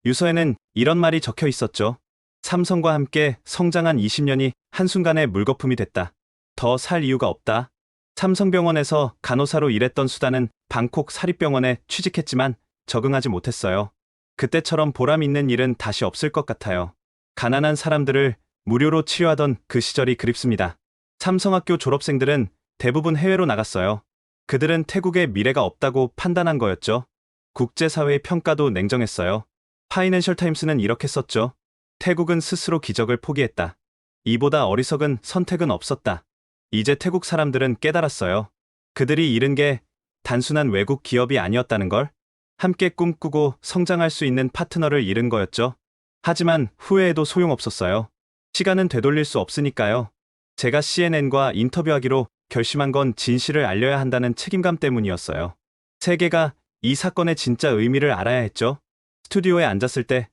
유서에는 이런 말이 적혀 있었죠. 삼성과 함께 성장한 20년이 한순간에 물거품이 됐다. 더 살 이유가 없다. 삼성병원에서 간호사로 일했던 수다는 방콕 사립병원에 취직했지만 적응하지 못했어요. 그때처럼 보람 있는 일은 다시 없을 것 같아요. 가난한 사람들을 무료로 치료하던 그 시절이 그립습니다. 삼성학교 졸업생들은 대부분 해외로 나갔어요. 그들은 태국의 미래가 없다고 판단한 거였죠. 국제사회의 평가도 냉정했어요. 파이낸셜 타임스는 이렇게 썼죠. 태국은 스스로 기적을 포기했다. 이보다 어리석은 선택은 없었다. 이제 태국 사람들은 깨달았어요. 그들이 잃은 게 단순한 외국 기업이 아니었다는 걸, 함께 꿈꾸고 성장할 수 있는 파트너를 잃은 거였죠. 하지만 후회해도 소용없었어요. 시간은 되돌릴 수 없으니까요. 제가 CNN과 인터뷰하기로 결심한 건 진실을 알려야 한다는 책임감 때문이었어요. 세계가 이 사건의 진짜 의미를 알아야 했죠. 스튜디오에 앉았을 때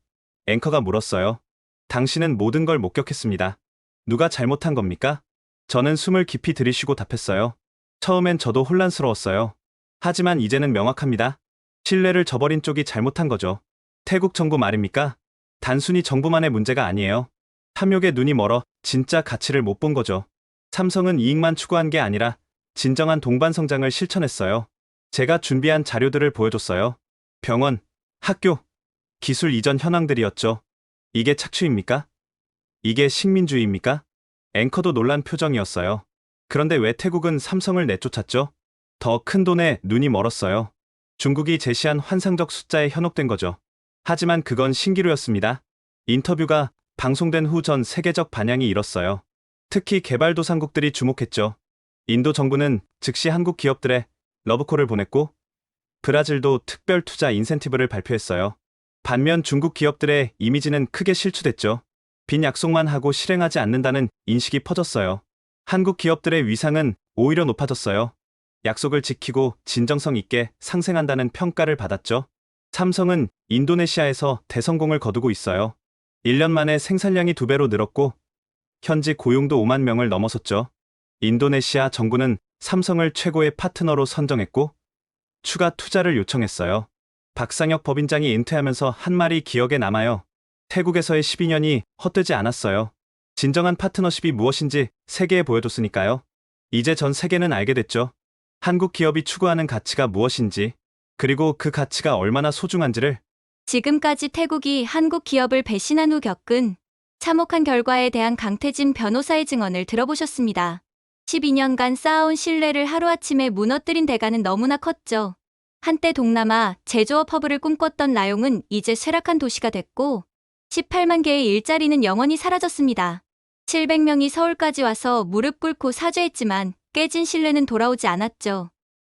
앵커가 물었어요. 당신은 모든 걸 목격했습니다. 누가 잘못한 겁니까? 저는 숨을 깊이 들이쉬고 답했어요. 처음엔 저도 혼란스러웠어요. 하지만 이제는 명확합니다. 신뢰를 저버린 쪽이 잘못한 거죠. 태국 정부 말입니까? 단순히 정부만의 문제가 아니에요. 탐욕에 눈이 멀어 진짜 가치를 못 본 거죠. 삼성은 이익만 추구한 게 아니라 진정한 동반 성장을 실천했어요. 제가 준비한 자료들을 보여줬어요. 병원, 학교, 기술 이전 현황들이었죠. 이게 착취입니까? 이게 식민주의입니까? 앵커도 놀란 표정이었어요. 그런데 왜 태국은 삼성을 내쫓았죠? 더 큰 돈에 눈이 멀었어요. 중국이 제시한 환상적 숫자에 현혹된 거죠. 하지만 그건 신기루였습니다. 인터뷰가 방송된 후 전 세계적 반향이 일었어요. 특히 개발도상국들이 주목했죠. 인도 정부는 즉시 한국 기업들에 러브콜을 보냈고, 브라질도 특별 투자 인센티브를 발표했어요. 반면 중국 기업들의 이미지는 크게 실추됐죠. 빈 약속만 하고 실행하지 않는다는 인식이 퍼졌어요. 한국 기업들의 위상은 오히려 높아졌어요. 약속을 지키고 진정성 있게 상생한다는 평가를 받았죠. 삼성은 인도네시아에서 대성공을 거두고 있어요. 1년 만에 생산량이 2배로 늘었고, 현지 고용도 5만 명을 넘어섰죠. 인도네시아 정부는 삼성을 최고의 파트너로 선정했고, 추가 투자를 요청했어요. 박상혁 법인장이 은퇴하면서 한 말이 기억에 남아요. 태국에서의 12년이 헛되지 않았어요. 진정한 파트너십이 무엇인지 세계에 보여줬으니까요. 이제 전 세계는 알게 됐죠. 한국 기업이 추구하는 가치가 무엇인지, 그리고 그 가치가 얼마나 소중한지를. 지금까지 태국이 한국 기업을 배신한 후 겪은 참혹한 결과에 대한 강태진 변호사의 증언을 들어보셨습니다. 12년간 쌓아온 신뢰를 하루아침에 무너뜨린 대가는 너무나 컸죠. 한때 동남아 제조업 허브를 꿈꿨던 라용은 이제 쇠락한 도시가 됐고 18만 개의 일자리는 영원히 사라졌습니다. 700명이 서울까지 와서 무릎 꿇고 사죄했지만 깨진 신뢰는 돌아오지 않았죠.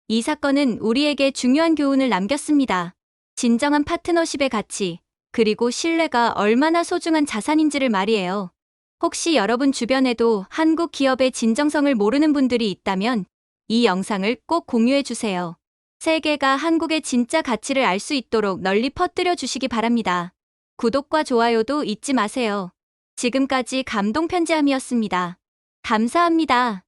이 사건은 우리에게 중요한 교훈을 남겼습니다. 진정한 파트너십의 가치, 그리고 신뢰가 얼마나 소중한 자산인지를 말이에요. 혹시 여러분 주변에도 한국 기업의 진정성을 모르는 분들이 있다면 이 영상을 꼭 공유해 주세요. 세계가 한국의 진짜 가치를 알 수 있도록 널리 퍼뜨려 주시기 바랍니다. 구독과 좋아요도 잊지 마세요. 지금까지 감동 편지함이었습니다. 감사합니다.